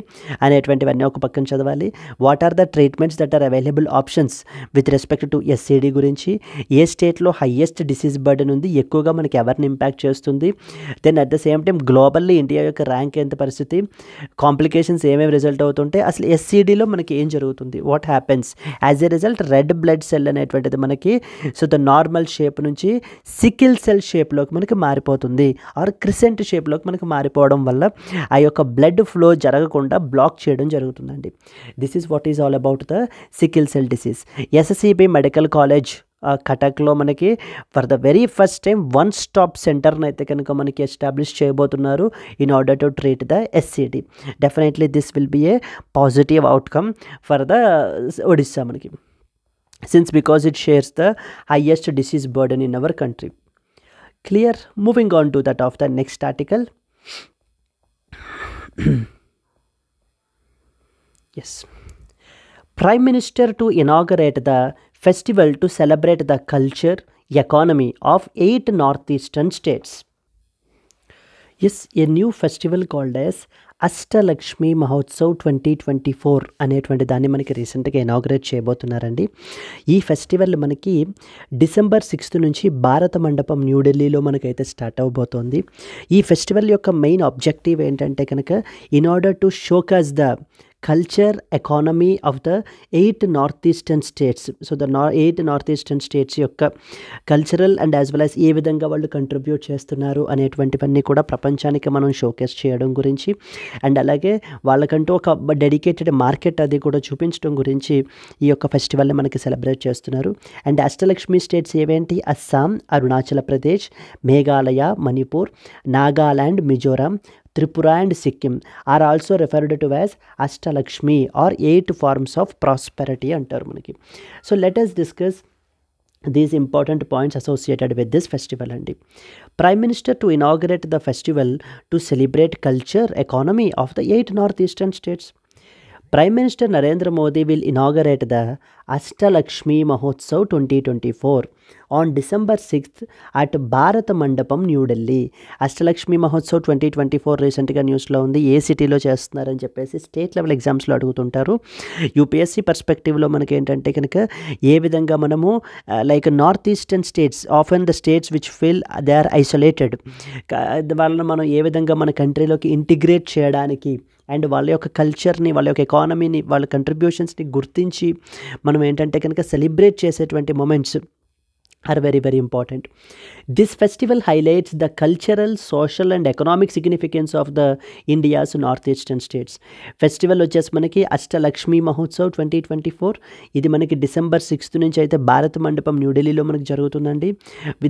అనేటువంటివన్నీ ఒక పక్కన చదవాలి. What are the treatments that are available options with respect to SCD గురించి, ఏ స్టేట్లో హయ్యెస్ట్ డిసీజ్ బర్డెన్ ఉంది, ఎక్కువగా మనకి ఎవరిని ఇంపాక్ట్ చేస్తుంది, then at the same time globally India యొక్క ర్యాంక్ ఎంత పరిస్థితి, కాంప్లికేషన్స్ ఏమేమి రిజల్ట్ అవుతుంటే, అసలు ఎస్సిడిలో మనకి ఏం జరుగుతుంది, what happens as a result red blood cell అనేటువంటిది మనకి సో ద నార్మల్ షేప్ నుంచి సికిల్ సెల్ షేప్లోకి మనకి మారిపోతుంది, ఆర్ క్రిసెంట్ షేప్లోకి మనకి మారిపోవడం వల్ల ఆ యొక్క బ్లడ్ ఫ్లో జరగకుండా బ్లాక్ చేయడం జరుగుతుందండి. This is what is all about the sickle cell disease. SSCB medical college కటక్లో మనకి for the very first time one stop సెంటర్ని అయితే కనుక మనకి ఎస్టాబ్లిష్ చేయబోతున్నారు in order to treat the SCD. Definitely this will be a positive outcome for the Odisha మనకి, since because it shares the highest disease burden in our country. Clear? Moving on to that of the next article. Yes. Prime Minister to inaugurate the festival to celebrate the culture, economy of 8 northeastern states. Yes, a new festival called as Ashtalakshmi Mahotsav 2024 అనేటువంటి దాన్ని మనకి రీసెంట్గా inaugurate చేయబోతున్నారండి. ఈ festival మనకి December 6 నుంచి భారత మండపం న్యూఢిల్లీలో మనకైతే స్టార్ట్ అవబోతోంది. ఈ ఫెస్టివల్ యొక్క మెయిన్ ఆబ్జెక్టివ్ ఏంటంటే కనుక in order to showcase the culture, economy of the 8 north eastern states. So the 8 north eastern states యొక్క cultural and as well as ఏ విధంగా వాళ్ళు కంట్రిబ్యూట్ చేస్తున్నారు అనేటువంటివన్నీ కూడా ప్రపంచానికి మనం షోకేస్ చేయడం గురించి, అండ్ అలాగే వాళ్ళకంటూ ఒక డెడికేటెడ్ మార్కెట్ అది కూడా చూపించడం గురించి ఈ యొక్క ఫెస్టివల్ని మనకి సెలబ్రేట్ చేస్తున్నారు. అండ్ అష్టలక్ష్మి స్టేట్స్ ఏవేంటి, Assam, Arunachal Pradesh, Meghalaya, Manipur, Nagaland, Mizoram, Tripura and Sikkim are also referred to as Ashtalakshmi or 8 forms of prosperity antaru manaki. So let us discuss these important points associated with this festival andi. Prime Minister to inaugurate the festival to celebrate culture, economy of the 8 northeastern states. Prime Minister Narendra Modi will inaugurate the Ashtalakshmi Mahotsav 2024 on December 6th at Bharat Mandapam, New Delhi. Ashtalakshmi Mahotsav 2024 రీసెంట్గా న్యూస్లో ఉంది. ఏ సిటీలో చేస్తున్నారని చెప్పేసి state level ఎగ్జామ్స్లో అడుగుతుంటారు. UPSC పర్స్పెక్టివ్లో మనకి ఏంటంటే కనుక ఏ విధంగా మనము like north eastern states, often the states which feel they are isolated, వాళ్ళని మనం ఏ విధంగా మన కంట్రీలోకి ఇంటిగ్రేట్ చేయడానికి అండ్ వాళ్ళ యొక్క కల్చర్ని, వాళ్ళ యొక్క ఎకానమీని, వాళ్ళ కంట్రిబ్యూషన్స్ని గుర్తించి మనం ఏంటంటే కనుక సెలబ్రేట్ చేసేటువంటి moments are very very important. This festival highlights the cultural, social and economic significance of the India's northeastern states. Festival వచ్చేసి మనకి అష్టలక్ష్మి మహోత్సవ్ 2024. ఇది మనకి December 6th నుంచి అయితే భారత మండపం న్యూఢిల్లీలో మనకి జరుగుతుందండి.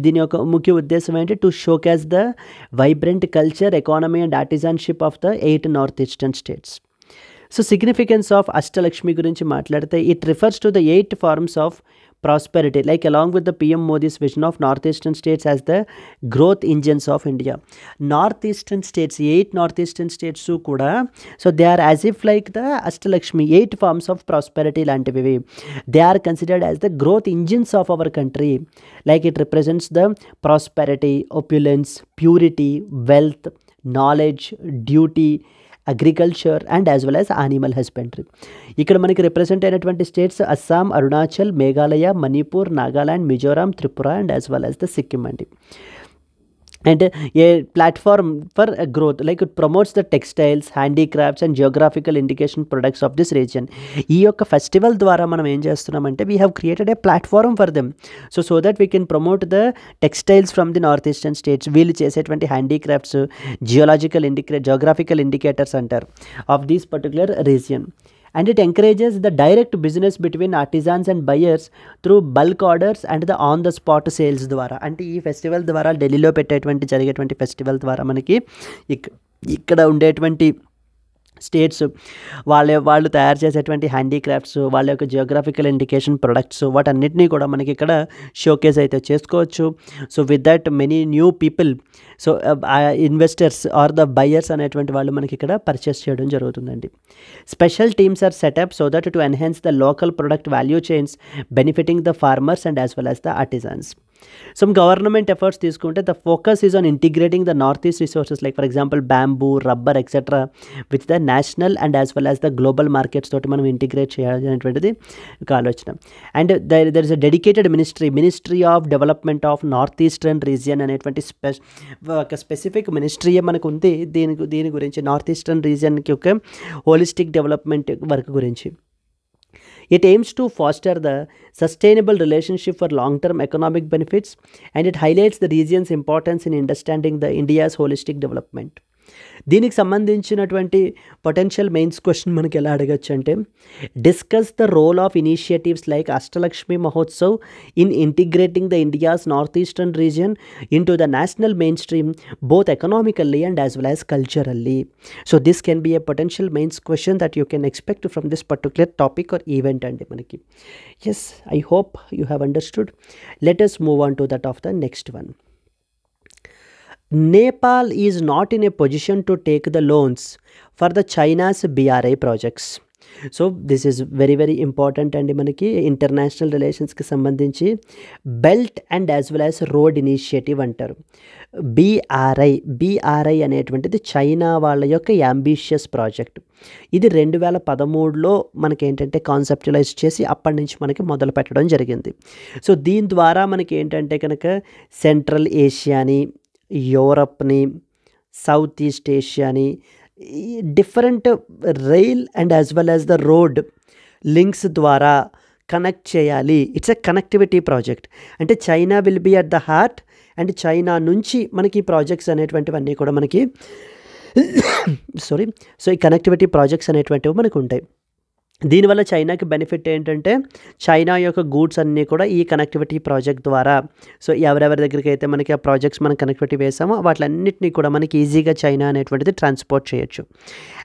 దీని యొక్క ముఖ్య ఉద్దేశం ఏంటి, to showcase the vibrant culture, economy and artisanship of the 8 north eastern states. So significance of Ashtalakshmi గురించి మాట్లాడితే it refers to the 8 forms of prosperity, like along with the PM Modi's vision of northeastern states as the growth engines of India. Northeastern states, 8 northeastern states kuda, so they are as if like the Ashtalakshmi, 8 forms of prosperity lantivi. They are considered as the growth engines of our country, like it represents the prosperity, opulence, purity, wealth, knowledge, duty agriculture and as well as animal husbandry. ఇక్కడ మనకి represent అయినటువంటి states Assam, Arunachal, Meghalaya, Manipur, Nagaland, Mizoram, Tripura and as well as the Sikkim అండి. And a platform for growth, like it promotes the textiles, handicrafts and geographical indication products of this region. ఈ యొక్క festival ద్వారా మనం ఏం చేస్తున్నామంటే we have created a platform for them, so that we can promote the textiles from the north eastern states. వీళ్ళు చేసేటువంటి handicrafts, geographical indicators అంటారు of these particular region. And it encourages the direct business between artisans and buyers through bulk orders and the on the spot sales ద్వారా. అంటే ఈ festival ద్వారా ఢిల్లీలో జరిగేటువంటి festival ద్వారా మనకి ఇక్కడ ఉండేటువంటి స్టేట్స్ వాళ్ళు తయారు చేసేటువంటి హ్యాండీక్రాఫ్ట్స్, వాళ్ళ యొక్క జియోగ్రాఫికల్ ఇండికేషన్ ప్రొడక్ట్స్, వాటన్నిటినీ కూడా మనకి ఇక్కడ షోకేస్ అయితే చేసుకోవచ్చు. So with that many new people, so investors are the buyers అనేటువంటి వాళ్ళు మనకి ఇక్కడ పర్చేస్ చేయడం జరుగుతుందండి. Special teams are set up so that to enhance the local product value chains benefiting the farmers and as well as the artisans. Some government efforts తీసుకుంటే the focus is on integrating the northeast resources like for example bamboo, rubber etc with the national and as well as the global markets తోటి మనం integrate చేయాలనేటువంటిది ఒక ఆలోచన. And there is a dedicated ministry of development of north eastern region అనేటువంటి ఒక specific ministry మనకు ఉంది దీని గురించి, నార్త్ ఈస్టర్న్ రీజియన్కి ఒక హోలిస్టిక్ డెవలప్మెంట్ వర్క్ గురించి. It aims to foster the sustainable relationship for long-term economic benefits, and it highlights the region's importance in understanding the India's holistic development. దీనికి సంబంధించినటువంటి పొటెన్షియల్ మెయిన్స్ క్వశ్చన్ మనకి ఎలా అడగచ్చు అంటే, discuss the role of initiatives like Ashtalakshmi Mahotsav in integrating the India's north eastern region in to the national mainstream both economically and as well as culturally. So this can be a potential mains question that you can expect from this particular topic or event అండి మనకి. Yes, I hope you have understood. Let us move on to that of the next one. Nepal is not in a position to take the loans for the China's BRI projects. So this is very important అండి మనకి international రిలేషన్స్కి సంబంధించి. Belt and as well as road initiative అంటారు. BRI అనేటువంటిది China వాళ్ళ యొక్క ambitious project. ఇది 2013లో మనకి ఏంటంటే కాన్సెప్చువలైజ్ చేసి అప్పటి నుంచి మనకి మొదలు పెట్టడం జరిగింది. సో దీని ద్వారా మనకి ఏంటంటే కనుక సెంట్రల్ ఏషియాని, యూరప్ని, సౌత్ ఈస్ట్ ఏషియాని different rail and as well as the road links ద్వారా కనెక్ట్ చేయాలి. It's a connectivity project. అంటే China will be at the heart and China నుంచి మనకి ప్రాజెక్ట్స్ అనేటువంటివన్నీ కూడా మనకి సో ఈ కనెక్టివిటీ ప్రాజెక్ట్స్ అనేటువంటివి మనకు ఉంటాయి. దీనివల్ల చైనాకి బెనిఫిట్ ఏంటంటే చైనా యొక్క గూడ్స్ అన్నీ కూడా ఈ కనెక్టివిటీ ప్రాజెక్ట్ ద్వారా, సో ఎవరెవరి దగ్గరికి అయితే మనకి ఆ ప్రాజెక్ట్స్ మనం కనెక్టివిటీ వేసామో వాటిలన్నింటినీ కూడా మనకి ఈజీగా చైనా అనేటువంటిది ట్రాన్స్పోర్ట్ చేయొచ్చు.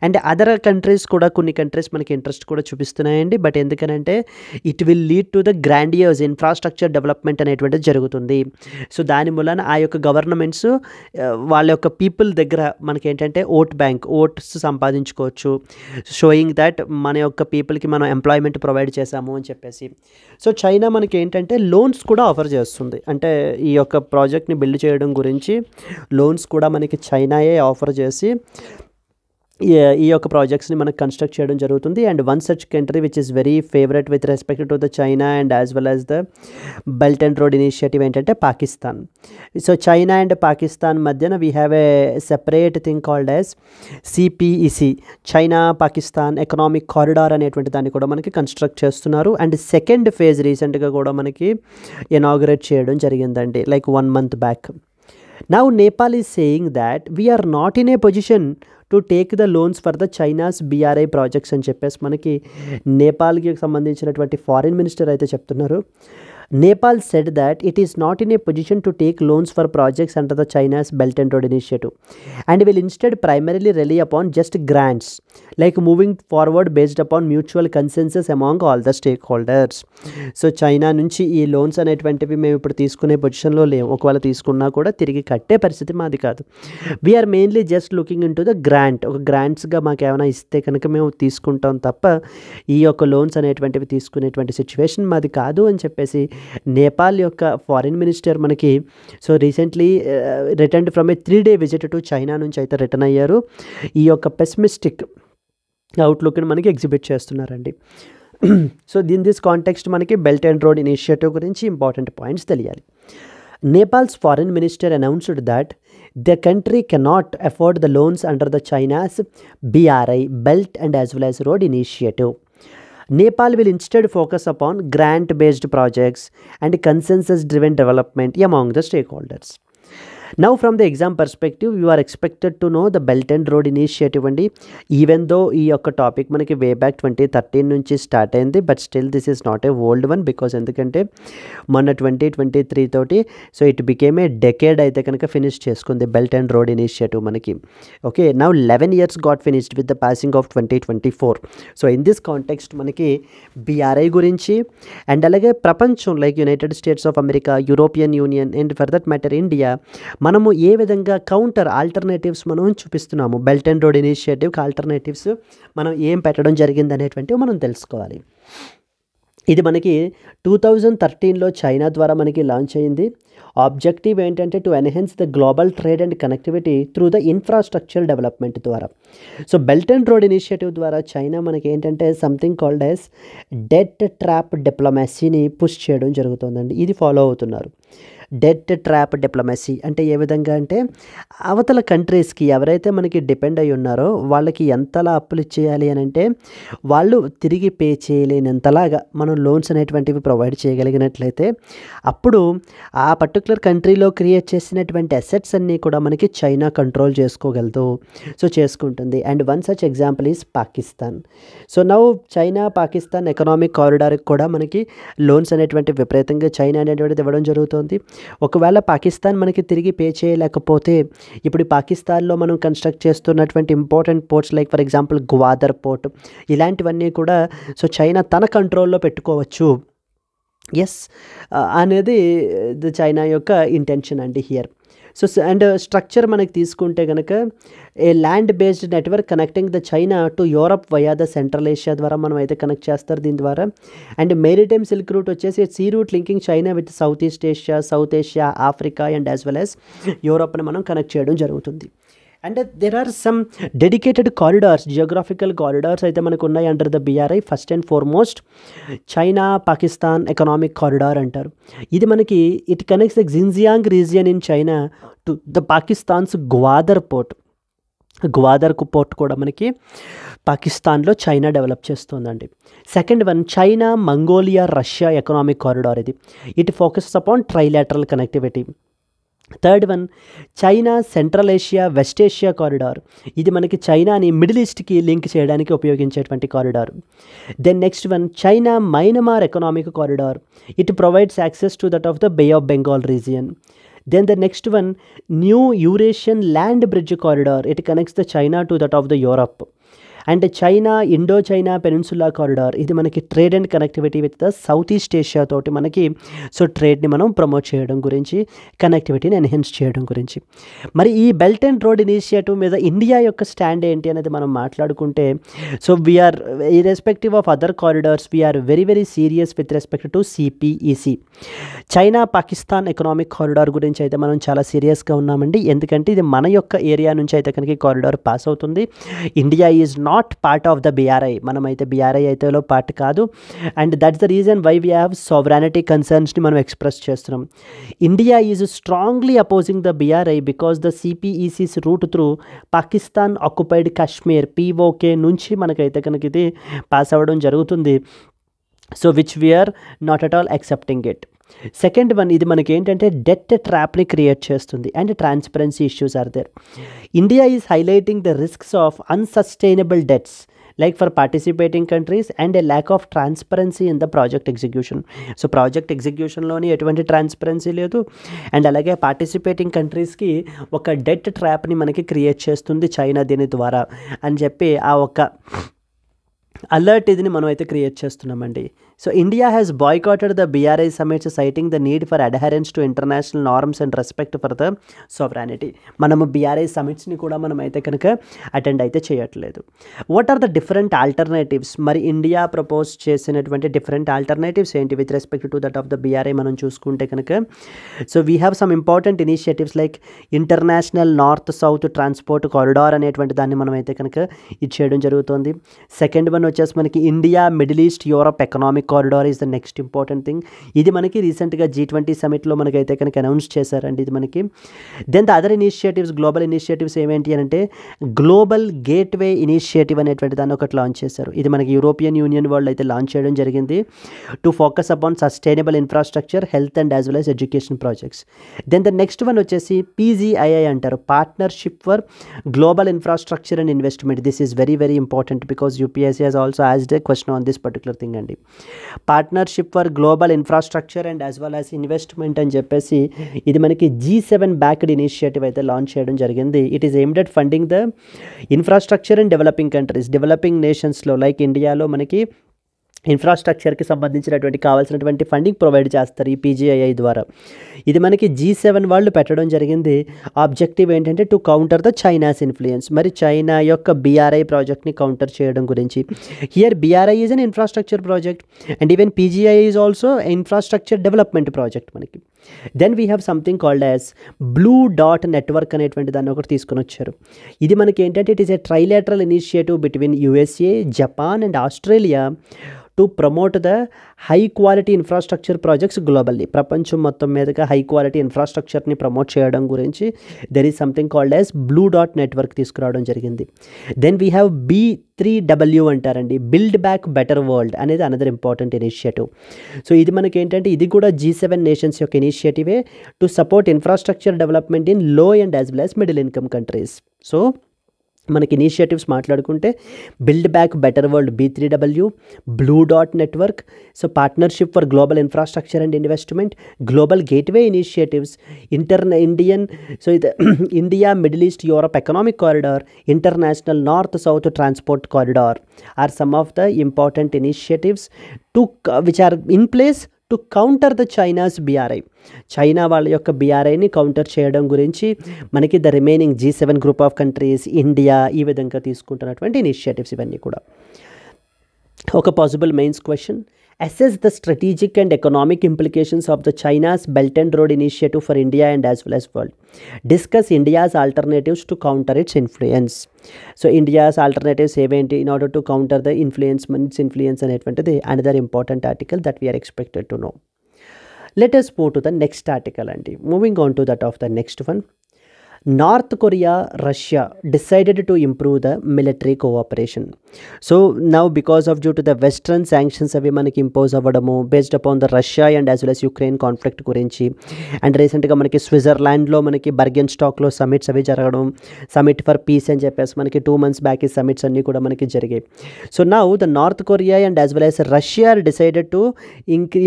అండ్ అదర్ కంట్రీస్ కూడా, కొన్ని కంట్రీస్ మనకి ఇంట్రెస్ట్ కూడా చూపిస్తున్నాయండి. బట్ ఎందుకనంటే it will lead to the Grandier's infrastructure development అనేటువంటిది జరుగుతుంది. సో దాని మూలన ఆ యొక్క గవర్నమెంట్స్ వాళ్ళ యొక్క పీపుల్ దగ్గర మనకి ఏంటంటే ఓట్స్ సంపాదించుకోవచ్చు, షోయింగ్ దట్ మన యొక్క పీపుల్కి మనం ఎంప్లాయ్మెంట్ ప్రొవైడ్ చేశాము అని చెప్పేసి. సో చైనా మనకి ఏంటంటే లోన్స్ కూడా ఆఫర్ చేస్తుంది. అంటే ఈ యొక్క ప్రాజెక్ట్ని బిల్డ్ చేయడం గురించి లోన్స్ కూడా మనకి చైనాయే ఆఫర్ చేసి ఈ యొక్క ప్రాజెక్ట్స్ని మనకు కన్స్ట్రక్ట్ చేయడం జరుగుతుంది. And one such country which is very favourite with respect to the China and as well as the belt and road initiative ఏంటంటే Pakistan. So China and Pakistan మధ్యన we have a separate thing called as CPEC, China Pakistan economic corridor అనేటువంటి దాన్ని కూడా మనకి construct చేస్తున్నారు. And second phase రీసెంట్గా కూడా మనకి ఇనాగ్రేట్ చేయడం జరిగిందండి, like 1 month back. Now Nepal is saying that we are not in a position to take the loans for the China's BRI projects అని చెప్పేసి మనకి నేపాల్కి సంబంధించినటువంటి ఫారిన్ మినిస్టర్ అయితే చెప్తున్నారు. Nepal said that it is not in a position to take loans for projects under the China's Belt and Road Initiative and will instead primarily rely upon just grants, like moving forward based upon mutual consensus among all the stakeholders. So China నుంచి ఈ loans అనేటువంటివి మేము ఇప్పుడు తీసుకునే పొజిషన్లో లేము. ఒకవేళ తీసుకున్నా కూడా తిరిగి కట్టే పరిస్థితి మాది కాదు. We're mainly just looking in to the grant. ఒక గ్రాంట్స్గా మాకు ఏమైనా ఇస్తే కనుక మేము తీసుకుంటాం తప్ప ఈ యొక్క లోన్స్ అనేటువంటివి తీసుకునేటువంటి సిచ్యువేషన్ మాది కాదు అని చెప్పేసి నేపాల్ యొక్క ఫారిన్ మినిస్టర్ మనకి so recently returned from A 3-day visit to China నుంచి అయితే రిటర్న్ అయ్యారు. ఈ యొక్క పెసిమిస్టిక్ అవుట్లుక్ని మనకి ఎగ్జిబిట్ చేస్తున్నారండి. సో దీని దిస్ కాంటెక్స్ట్ మనకి బెల్ట్ అండ్ రోడ్ ఇనిషియేటివ్ గురించి ఇంపార్టెంట్ పాయింట్స్ తెలియాలి. Nepal's foreign minister announced that the country cannot afford the loans under the China's BRI, Belt and as well as Road Initiative. Nepal will instead focus upon grant-based projects and consensus-driven development among the stakeholders. Now from the exam perspective, you are expected to know the Belt and Road Initiative అండి. Even though ఈ యొక్క topic మనకి way back 2013 నుంచి start అయింది, but still this is not a old one, because ఎందుకంటే మొన్న 2023 తోటి so it became a decade అయితే కనుక ఫినిష్ చేసుకుంది బెల్ట్ అండ్ రోడ్ ఇనిషియేటివ్ మనకి. Okay, now 11 years got finished with the passing of 2024. So in this context మనకి BRI గురించి and అలాగే ప్రపంచం like United states of America, European union and for that matter India మనము ఏ విధంగా counter alternatives మనం చూపిస్తున్నాము, belt and road ఇనిషియేటివ్కి alternatives మనం ఏం పెట్టడం జరిగింది అనేటువంటివి మనం తెలుసుకోవాలి. ఇది మనకి 2013లో చైనా ద్వారా మనకి లాంచ్ అయింది. ఆబ్జెక్టివ్ ఏంటంటే to enhance the global trade and connectivity through the infrastructure development ద్వారా. So belt and road initiative ద్వారా చైనా మనకి ఏంటంటే something called as debt trap డిప్లొమసీని పుష్ చేయడం జరుగుతుందండి. ఇది ఫాలో అవుతున్నారు. డెట్ ట్రాప్ డిప్లొమసీ అంటే ఏ విధంగా అంటే అవతల కంట్రీస్కి ఎవరైతే మనకి డిపెండ్ అయి ఉన్నారో వాళ్ళకి ఎంతలా అప్పులు ఇచ్చేయాలి అని అంటే వాళ్ళు తిరిగి పే చేయలేనంతలాగా మనం లోన్స్ అనేటువంటివి ప్రొవైడ్ చేయగలిగినట్లయితే అప్పుడు ఆ పర్టికులర్ కంట్రీలో క్రియేట్ చేసినటువంటి అసెట్స్ అన్నీ కూడా మనకి చైనా కంట్రోల్ చేసుకోగలదు. సో చేసుకుంటుంది. And one such example is Pakistan. So now China Pakistan economic కారిడార్కి కూడా మనకి లోన్స్ అనేటువంటి విపరీతంగా చైనా అనేటువంటిది ఇవ్వడం జరుగుతుంది. ఒకవేళ పాకిస్తాన్ మనకి తిరిగి పే చేయలేకపోతే ఇప్పుడు పాకిస్తాన్లో మనం కన్స్ట్రక్ట్ చేస్తున్నటువంటి important ports like for example Gwadar port ఇలాంటివన్నీ కూడా సో చైనా తన కంట్రోల్లో పెట్టుకోవచ్చు ఎస్ అనేది చైనా యొక్క ఇంటెన్షన్ అండి హియర్. సో అండ్ స్ట్రక్చర్ మనకి తీసుకుంటే కనుక a land based network connecting the China to Europe via the central Asia ద్వారా మనం అయితే కనెక్ట్ చేస్తారు దీని ద్వారా. అండ్ మెరిటైమ్ సిల్క్ రూట్ వచ్చేసి sea route linking China with south east Asia, south Asia, Africa and as well as యూరోప్ని మనం connect చేయడం జరుగుతుంది. And there are some dedicated corridors, geographical corridors అయితే మనకు ఉన్నాయి under the BRI. First and foremost China Pakistan economic corridor అంటారు. ఇది మనకి it connects the Xinjiang region in China to the Pakistan's Gwadar port. Gwadar port కూడా మనకి పాకిస్తాన్లో చైనా డెవలప్ చేస్తుందండి. Second one China Mongolia Russia economic corridor. ఇది it focuses upon trilateral connectivity. Third one China central Asia west Asia corridor. ఇది మనకి చైనాని middle ఈస్ట్కి link చేయడానికి ఉపయోగించేటువంటి corridor. Then next one China Myanmar economic corridor. It provides access to that of the Bay of Bengal region. Then the next one, New Eurasian Land Bridge Corridor. It connects the China to that of the Europe. And China Indo-China peninsula corridor. ఇది మనకి trade and connectivity with the south east Asia తోటి మనకి so ట్రేడ్ని మనం promote చేయడం గురించి, కనెక్టివిటీని enhance చేయడం గురించి. మరి ఈ బెల్ట్ అండ్ రోడ్ ఇనిషియేటివ్ మీద ఇండియా యొక్క స్టాండ్ ఏంటి అనేది మనం మాట్లాడుకుంటే so we're irrespective of other corridors we're very very serious with respect to CPEC. China Pakistan economic corridor గురించి అయితే మనం చాలా సీరియస్గా ఉన్నామండి. ఎందుకంటే ఇది మన యొక్క ఏరియా నుంచి అయితే కనుక కారిడార్ పాస్ అవుతుంది. India is not part of the BRI. మనమైతే BRI అయితేలో పార్ట్ కాదు. And that's the reason why we have sovereignty కన్సర్న్స్ని మనం ఎక్స్ప్రెస్ చేస్తున్నాం. India is strongly opposing the BRI because the CPEC's route through Pakistan occupied Kashmir POK నుంచి మనకైతే కనుక ఇది పాస్ అవ్వడం జరుగుతుంది. So which we're not at all accepting it. Second one, ఇది మనకి ఏంటంటే డెట్ ట్రాప్ని క్రియేట్ చేస్తుంది and transparency issues are there. India is highlighting the risks of unsustainable debts like for participating countries and a lack of transparency in the project execution. So project ఎగ్జిక్యూషన్లోని ఎటువంటి transparency లేదు and అలాగే participating కంట్రీస్కి ఒక debt ట్రాప్ని మనకి create చేస్తుంది China దీని ద్వారా అని చెప్పి ఆ ఒక అలర్ట్ ఇదిని మనం అయితే క్రియేట్ చేస్తున్నామండి. So India has boycotted the BRI summits citing the need for adherence to international norms and respect for the sovereignty. మనము BRI సమిట్స్ని కూడా మనం అయితే కనుక అటెండ్ అయితే చేయట్లేదు. What are the different alternatives? మరి ఇండియా ప్రపోజ్ చేసినటువంటి డిఫరెంట్ ఆల్టర్నేటివ్స్ ఏంటి with respect to that of the BRI మనం చూసుకుంటే కనుక, so we have some important initiatives like international north south transport corridor అనేటువంటి దాన్ని మనం అయితే కనుక ఇది చేయడం జరుగుతుంది. సెకండ్ వన్ వచ్చేసి మనకి India middle east Europe economic corridor is the next important thing. ఇది మనకి రీసెంట్గా G20 సమిట్లో మనకైతే కనుక అనౌన్స్ చేశారండి ఇది మనకి. Then the other initiatives, global initiatives ఏమేంటి అంటే గ్లోబల్ గేట్వే ఇనిషియేటివ్ అనేటువంటి దాన్ని ఒకటి లాంచ్ చేశారు. ఇది మనకి యూరోపియన్ యూనియన్ వాళ్ళు అయితే లాంచ్ చేయడం జరిగింది to focus upon sustainable infrastructure, health and as well as education projects. Then the next one వచ్చేసి PGII అంటారు, partnership for global infrastructure and investment. This is very very important because UPSC has also asked a question on this particular thing అండి. Partnership for global infrastructure and as well as investment అని చెప్పేసి ఇది మనకి G7 backed initiative అయితే launch చేయడం జరిగింది. It is aimed at funding the infrastructure in developing countries. Developing నేషన్స్లో like ఇండియాలో మనకి ఇన్ఫ్రాస్ట్రక్చర్కి సంబంధించినటువంటి కావాల్సినటువంటి ఫండింగ్ ప్రొవైడ్ చేస్తారు ఈ PGII ద్వారా. ఇది మనకి G7 వాళ్ళు పెట్టడం జరిగింది. ఆబ్జెక్టివ్ ఏంటంటే to counter the China's influence. మరి చైనా యొక్క BRI ప్రాజెక్ట్ని కౌంటర్ చేయడం గురించి. Here BRI is an infrastructure project and even PGII is also infrastructure development project మనకి. Then we have something called as blue dot network అనేటువంటి దాన్ని ఒకటి తీసుకొని వచ్చారు. ఇది మనకి ఏంటంటే it is a trilateral initiative between USA, Japan and Australia to promote the high quality infrastructure projects globally. ప్రపంచం మొత్తం మీదుగా హై క్వాలిటీ ఇన్ఫ్రాస్ట్రక్చర్ని ప్రమోట్ చేయడం గురించి there is something called as blue dot network తీసుకురావడం జరిగింది. దెన్ వీ హ్యావ్ B3W అంటారండి, build back better world అనేది అనదర్ ఇంపార్టెంట్ ఇనిషియేటివ్. సో ఇది మనకి ఏంటంటే ఇది కూడా G7 నేషన్స్ యొక్క ఇనిషియేటివే to support infrastructure development in low and as well as middle income countries. So మనకి ఇనిషియేటివ్స్ మాట్లాడుకుంటే build back better world B3W, blue dot network, so partnership for global infrastructure and investment, global gateway initiatives, Indian so ఇది India middle east Europe economic corridor, international north south transport corridor are some of the important initiatives to which are in place to counter the China's BRI. China వాళ్ళ యొక్క BRIని counter చేయడం గురించి మనకి the remaining G7 group of countries, India ఈ విధంగా తీసుకుంటున్నటువంటి initiatives ఇవన్నీ కూడా. ఒక possible mains question, assess the strategic and economic implications of the China's Belt and Road Initiative for India and as well as world. Discuss India's alternatives to counter its influence. So India's alternatives event in order to counter the its influence అనేటువంటిది another important article that we are expected to know. Let us move to the next article and moving on to that of the next one. North Korea, Russia decided to improve the military cooperation. So now because of due to the western sanctions అవి మనకి impose అవ్వడము based upon the Russia and as well as Ukraine conflict గురించి and రీసెంట్గా మనకి స్విట్జర్లాండ్లో మనకి Bergen స్టాక్లో summits అవి జరగడం, సమిట్ ఫర్ పీస్ అని చెప్పేసి మనకి 2 months బ్యాక్ ఈ సమిట్స్ అన్నీ కూడా మనకి జరిగాయి. So now the North Korea and as well as Russia decided to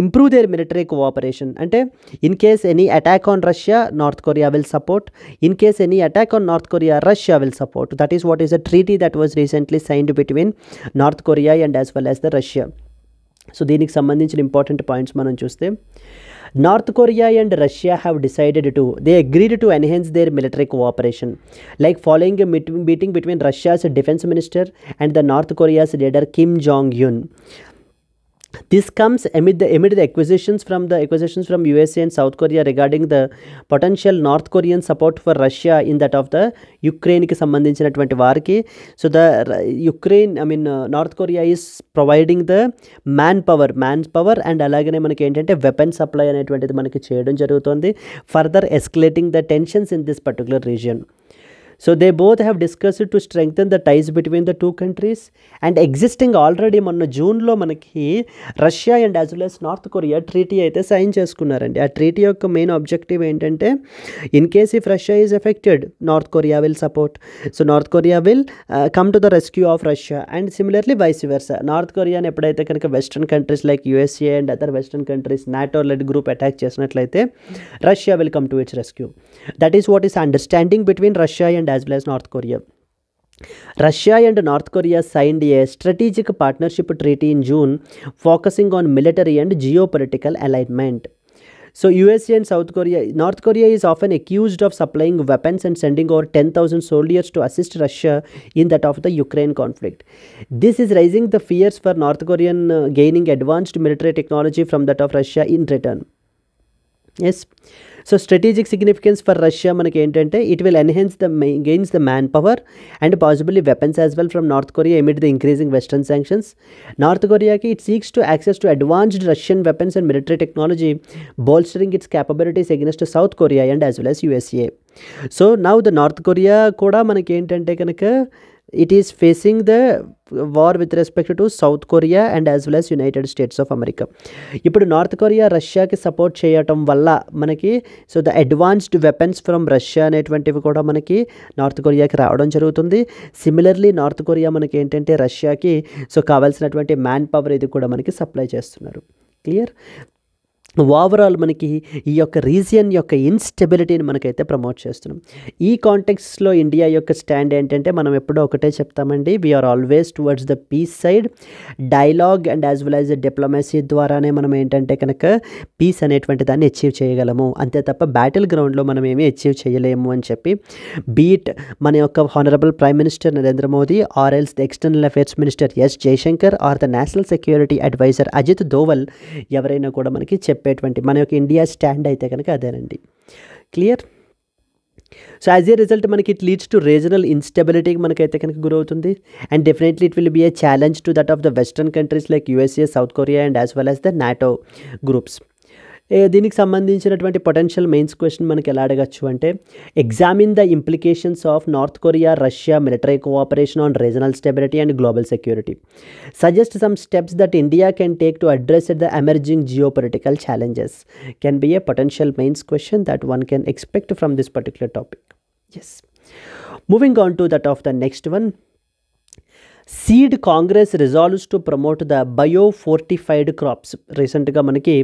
improve their military cooperation. అంటే in case any attack on Russia, North Korea will support. In case any attack on North Korea, Russia will support. That is what is a treaty that was recently signed between North Korea and as well as the Russia. So దీనికి సంబంధించిన important points మనం చూస్తే North Korea and Russia have decided to, they agreed to enhance their military cooperation. Like following a meeting between Russia's defense minister and the North Korea's leader Kim Jong-un. This comes amid the acquisitions from USA and South Korea regarding the potential North Korean support for Russia in that of the Ukraine కి సంబంధించినటువంటి వారికి. So the North Korea is providing the manpower and అలాగనే మనకి ఏంటంటే weapon supply అనేటువంటిది మనకి చేయడం జరుగుతుంది, further escalating the tensions in this particular region. So they both have discussed to strengthen the ties between the two countries and existing already మొన్న జూన్లో మనకి Russia and as well as North Korea treaty అయితే sign చేసుకున్నారండి. ఆ treaty యొక్క main objective ఏంటంటే in case if Russia is affected, North Korea will support. So North Korea will come to the rescue of Russia and similarly vice versa. నార్త్ కొరియాని ఎప్పుడైతే కనుక western countries like USA and other western countries NATO led group attack చేసినట్లయితే Russia will come to its rescue. That is what is understanding between Russia and as well as North Korea. Russia and North Korea signed a strategic partnership treaty in June, focusing on military and geopolitical alignment. So, USA and North Korea is often accused of supplying weapons and sending over 10,000 soldiers to assist Russia in that of the Ukraine conflict. This is raising the fears for North Korean gaining advanced military technology from that of Russia in return. Yes. So strategic significance for Russia మనకి ఏంటంటే it will enhance the gains the manpower and possibly weapons as well from North Korea amid the increasing Western sanctions. North Korea it seeks to access to advanced Russian weapons and military technology, bolstering its capabilities against South Korea and as well as USA. So now the North Korea కూడా మనకి ఏంటంటే కనుక it is facing the war with respect to South Korea and as well as United States of America. ఇప్పుడు north Korea రష్యాకి support చేయటం వల్ల మనకి so the advanced weapons from Russia అనేటువంటివి కూడా మనకి నార్త్ కొరియాకి రావడం జరుగుతుంది. సిమిలర్లీ నార్త్ కొరియా మనకి ఏంటంటే రష్యాకి సో కావాల్సినటువంటి మ్యాన్ పవర్ ఇది కూడా మనకి సప్లై చేస్తున్నారు. క్లియర్. ఓవరాల్ మనకి ఈ యొక్క రీజియన్ యొక్క ఇన్స్టెబిలిటీని మనకైతే ప్రమోట్ చేస్తున్నాం. ఈ కాంటెక్స్లో ఇండియా యొక్క స్టాండ్ ఏంటంటే మనం ఎప్పుడో ఒకటే చెప్తామండి, we're always towards the peace side. Dialogue and as well as diplomacy ద్వారానే మనం ఏంటంటే కనుక పీస్ అనేటువంటి దాన్ని అచీవ్ చేయగలము, అంతే తప్ప బ్యాటిల్ గ్రౌండ్లో మనం ఏమీ అచీవ్ చేయలేము అని చెప్పి బీట్ మన యొక్క honourable prime minister Narendra Modi or else the external affairs minister S Jaishankar or the national security advisor Ajit Doval ఎవరైనా కూడా మనకి చెప్పేటువంటి మన యొక్క ఇండియా స్టాండ్ అయితే కనుక అదేనండి. Clear. So as a result మనకి ఇట్ లీడ్స్ టు రీజనల్ ఇన్స్టెబిలిటీకి మనకైతే కనుక గురవుతుంది. And definitely it will be a challenge to that of the western countries like USA, South Korea and as well as the NATO groups. దీనికి సంబంధించినటువంటి potential mains question మనకి ఎలా అడగచ్చు అంటే, examine the implications of North Korea Russia military cooperation on regional stability and global security. Suggest some steps that India can take to address the emerging geopolitical challenges can be a potential mains question that one can expect from this particular topic. Yes. Moving on to that of the next one. Seed congress resolves to promote the biofortified crops. రీసెంట్గా మనకి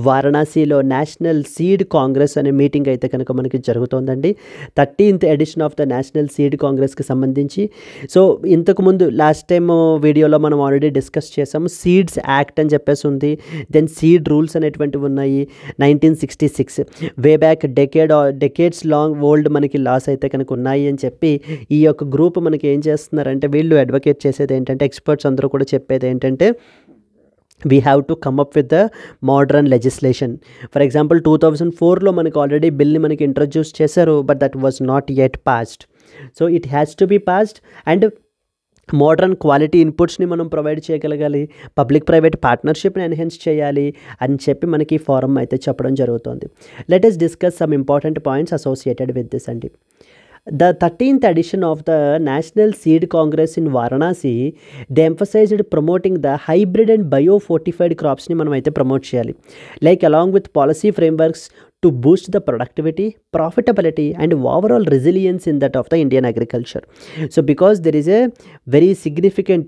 వారణాసిలో national seed Congress అనే meeting అయితే కనుక మనకి జరుగుతోందండి. 13th edition of the national seed కాంగ్రెస్కి సంబంధించి. సో ఇంతకుముందు లాస్ట్ టైం వీడియోలో మనం ఆల్రెడీ డిస్కస్ చేసాము. సీడ్స్ యాక్ట్ అని చెప్పేసి ఉంది, దెన్ సీడ్ రూల్స్ అనేటువంటివి ఉన్నాయి. 1966 way back decades long old మనకి లాస్ అయితే కనుక ఉన్నాయి అని చెప్పి ఈ యొక్క గ్రూప్ మనకి ఏం చేస్తున్నారంటే వీళ్ళు అడ్వకేట్ చేసేది ఏంటంటే, ఎక్స్పర్ట్స్ అందరూ కూడా చెప్పేది ఏంటంటే, we have to come up with the modern legislation. For example 2004లో మనకి ఆల్రెడీ బిల్ని మనకి ఇంట్రడ్యూస్ చేశారు, but that was not yet passed. So it has to be passed and modern quality ఇన్పుట్స్ని మనం ప్రొవైడ్ చేయగలగాలి, పబ్లిక్ ప్రైవేట్ పార్ట్నర్షిప్ని ఎన్హాన్స్ చేయాలి అని చెప్పి మనకి ఫోరం అయితే చెప్పడం జరుగుతుంది. Let us discuss some important points associated with this అండి. The 13th edition of the National Seed Congress in Varanasi, they emphasized promoting the hybrid and bio-fortified crops ni మనం అయితే ప్రమోట్ చేయాలి. Like along with policy frameworks to boost the productivity, profitability and overall resilience in that of the Indian agriculture. So because there is a very significant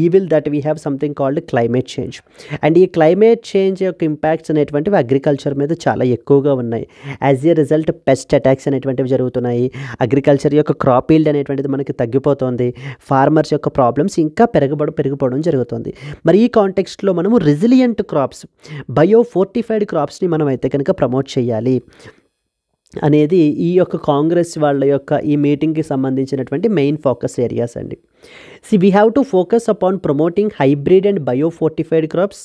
evil that we have something called climate change. And ఈ climate change యొక్క impacts అనేటువంటివి agriculture మీద చాలా ఎక్కువగా ఉన్నాయి. As a result pest attacks అనేటువంటివి జరుగుతున్నాయి. Agriculture యొక్క క్రాప్ ఈల్డ్ అనేటువంటిది మనకి తగ్గిపోతుంది. ఫార్మర్స్ యొక్క ప్రాబ్లమ్స్ ఇంకా పెరిగిపోవడం జరుగుతుంది. మరి ఈ కాంటెక్స్ట్లో మనము రెసిలియంట్ క్రాప్స్, బయోఫోర్టిఫైడ్ క్రాప్స్ని మనం అయితే కనుక ప్రమోట్ చేయాలి అనేది ఈ యొక్క కాంగ్రెస్ వాళ్ళ యొక్క ఈ మీటింగ్కి సంబంధించినటువంటి మెయిన్ ఫోకస్ ఏరియాస్ అండి. We have to focus upon promoting hybrid and biofortified crops,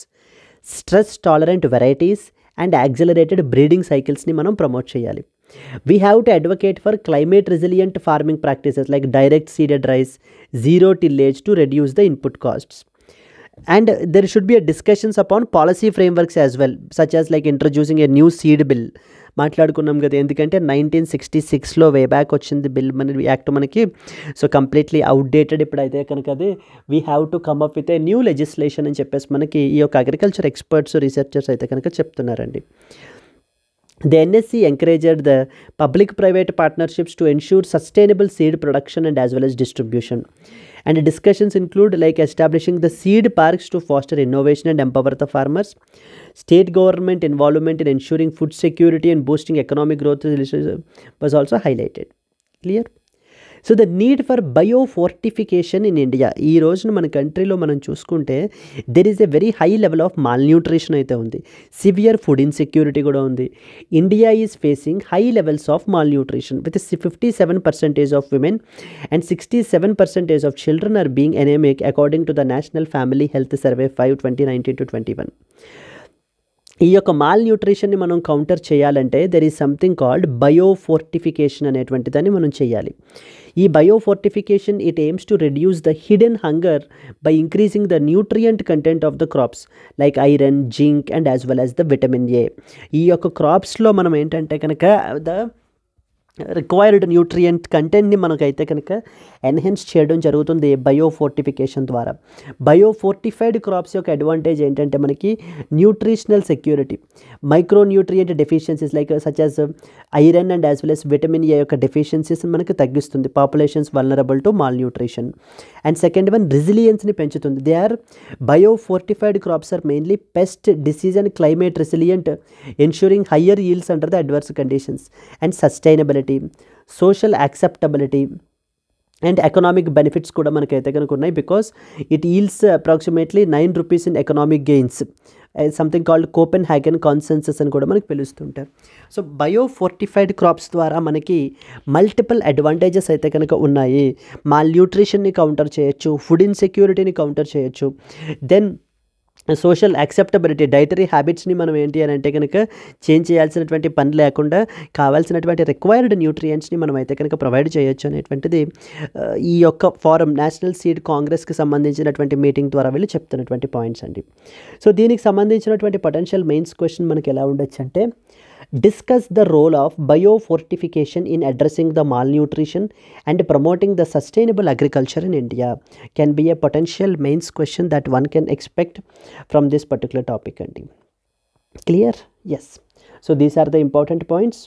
stress tolerant varieties and accelerated breeding సైకిల్స్ని మనం ప్రమోట్ చేయాలి. We have to advocate for climate resilient farming practices like direct seeded rice, zero tillage to reduce the input costs. And there should be a discussions upon policy frameworks as well, such as like introducing a new seed bill. మాట్లాడుకున్నాం కదా, ఎందుకంటే 1966లో way back వచ్చింది bill మన act మనకి. So completely outdated ఇప్పుడైతే కనుక అది we have to come up with a new legislation అని చెప్పేసి మనకి ఈ యొక్క అగ్రికల్చర్ ఎక్స్పర్ట్స్, రీసెర్చర్స్ అయితే కనుక చెప్తున్నారండి. The NSC encouraged the public-private partnerships to ensure sustainable seed production and as well as distribution. And discussions include like establishing the seed parks to foster innovation and empower the farmers. State government involvement in ensuring food security and boosting economic growth was also highlighted. Clear? So the need for biofortification in India, ఈ రోజున మన కంట్రీలో మనం చూసుకుంటే there is a very high level of malnutrition అయితే ఉంది, severe food insecurity కూడా ఉంది. India is facing high levels of malnutrition with 57% of women and 67% of children are being anaemic according to the national family health survey 5/2019-21. ఈ యొక్క మాల్ న్యూట్రిషన్ని మనం counter చేయాలంటే there is something called biofortification అనేటువంటి దాన్ని మనం చేయాలి. ఈ biofortification it AIIMS to reduce the hidden hunger by increasing the nutrient content of the crops like iron, zinc and as well as the vitamin A. ఈ యొక్క క్రాప్స్లో మనం ఏంటంటే కనుక ద రిక్వైర్డ్ న్యూట్రియంట్ కంటెంట్ని మనకైతే కనుక ఎన్హాన్స్ చేయడం జరుగుతుంది బయోఫోర్టిఫికేషన్ ద్వారా. బయోఫోర్టిఫైడ్ క్రాప్స్ యొక్క అడ్వాంటేజ్ ఏంటంటే మనకి nutritional security, micro nutrient deficiencies like such as iron and as well as vitamin A యొక్క డెఫిషియన్సీస్ మనకి తగ్గిస్తుంది, populations vulnerable to malnutrition. And second one రెసిలియన్స్ని పెంచుతుంది. They are biofortified crops are mainly pest, disease and climate resilient, ensuring higher yields under the adverse conditions and sustainability, social acceptability and economic benefits కూడా మనకైతే కనుక ఉన్నాయి. Because it yields approximately ₹9 in economic gains, something called Copenhagen consensus అని కూడా మనకు పిలుస్తుంటారు. So biofortified crops ద్వారా మనకి మల్టిపుల్ అడ్వాంటేజెస్ అయితే కనుక ఉన్నాయి. మాల్ న్యూట్రిషన్ని కౌంటర్ చేయొచ్చు, ఫుడ్ ఇన్సెక్యూరిటీని కౌంటర్ చేయొచ్చు, దెన్ సోషల్ యాక్సెప్టబిలిటీ, డైటరీ హ్యాబిట్స్ని మనం ఏంటి అని అంటే కనుక చేంజ్ చేయాల్సినటువంటి పని లేకుండా కావాల్సినటువంటి రిక్వైర్డ్ న్యూట్రియంట్స్ని మనం అయితే కనుక ప్రొవైడ్ చేయొచ్చు అనేటువంటిది ఈ యొక్క ఫారం నేషనల్ సీడ్ కాంగ్రెస్కి సంబంధించినటువంటి మీటింగ్ ద్వారా వీళ్ళు చెప్తున్నటువంటి పాయింట్స్ అండి. సో దీనికి సంబంధించినటువంటి పొటెన్షియల్ మెయిన్స్ క్వశ్చన్ మనకి ఎలా ఉండొచ్చు అంటే, discuss the role of biofortification in addressing the malnutrition and promoting the sustainable agriculture in India. Can be a potential mains question that one can expect from this particular topic. And clear? Yes. So these are the important points.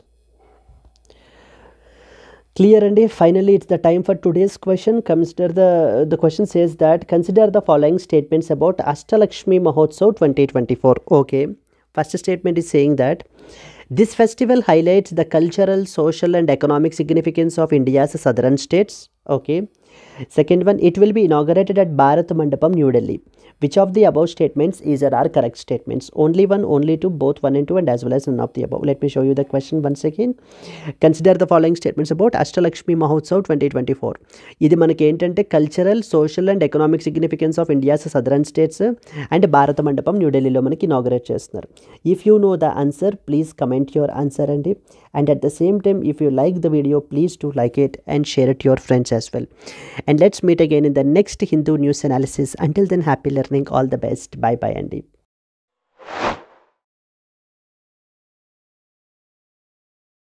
Clear. And finally it's the time for today's question. Consider the question says that consider the following statements about Ashtalakshmi Mahotsav 2024. Okay, first statement is saying that this festival highlights the cultural, social and economic significance of India's southern states. Okay. Second one, it will be inaugurated at Bharat Mandapam, New Delhi. Which of the above statements is or are correct statements? Only one, only two, both 1 and 2 and as well as none of the above. Let me show you the question once again. Consider the following statements about Ashtalakshmi Mahotsav 2024. ఇది మనకి ఏంటంటే cultural, social and economic significance of India's southern states and భారత మండపం న్యూఢిల్లీలో మనకి inaugurate చేస్తున్నారు. If you know the answer please comment your answer అండి. And at the same time, if you like the video, please do like it and share it to your friends as well. And let's meet again in the next Hindu news analysis. Until then, happy learning. All the best. Bye bye, Andy.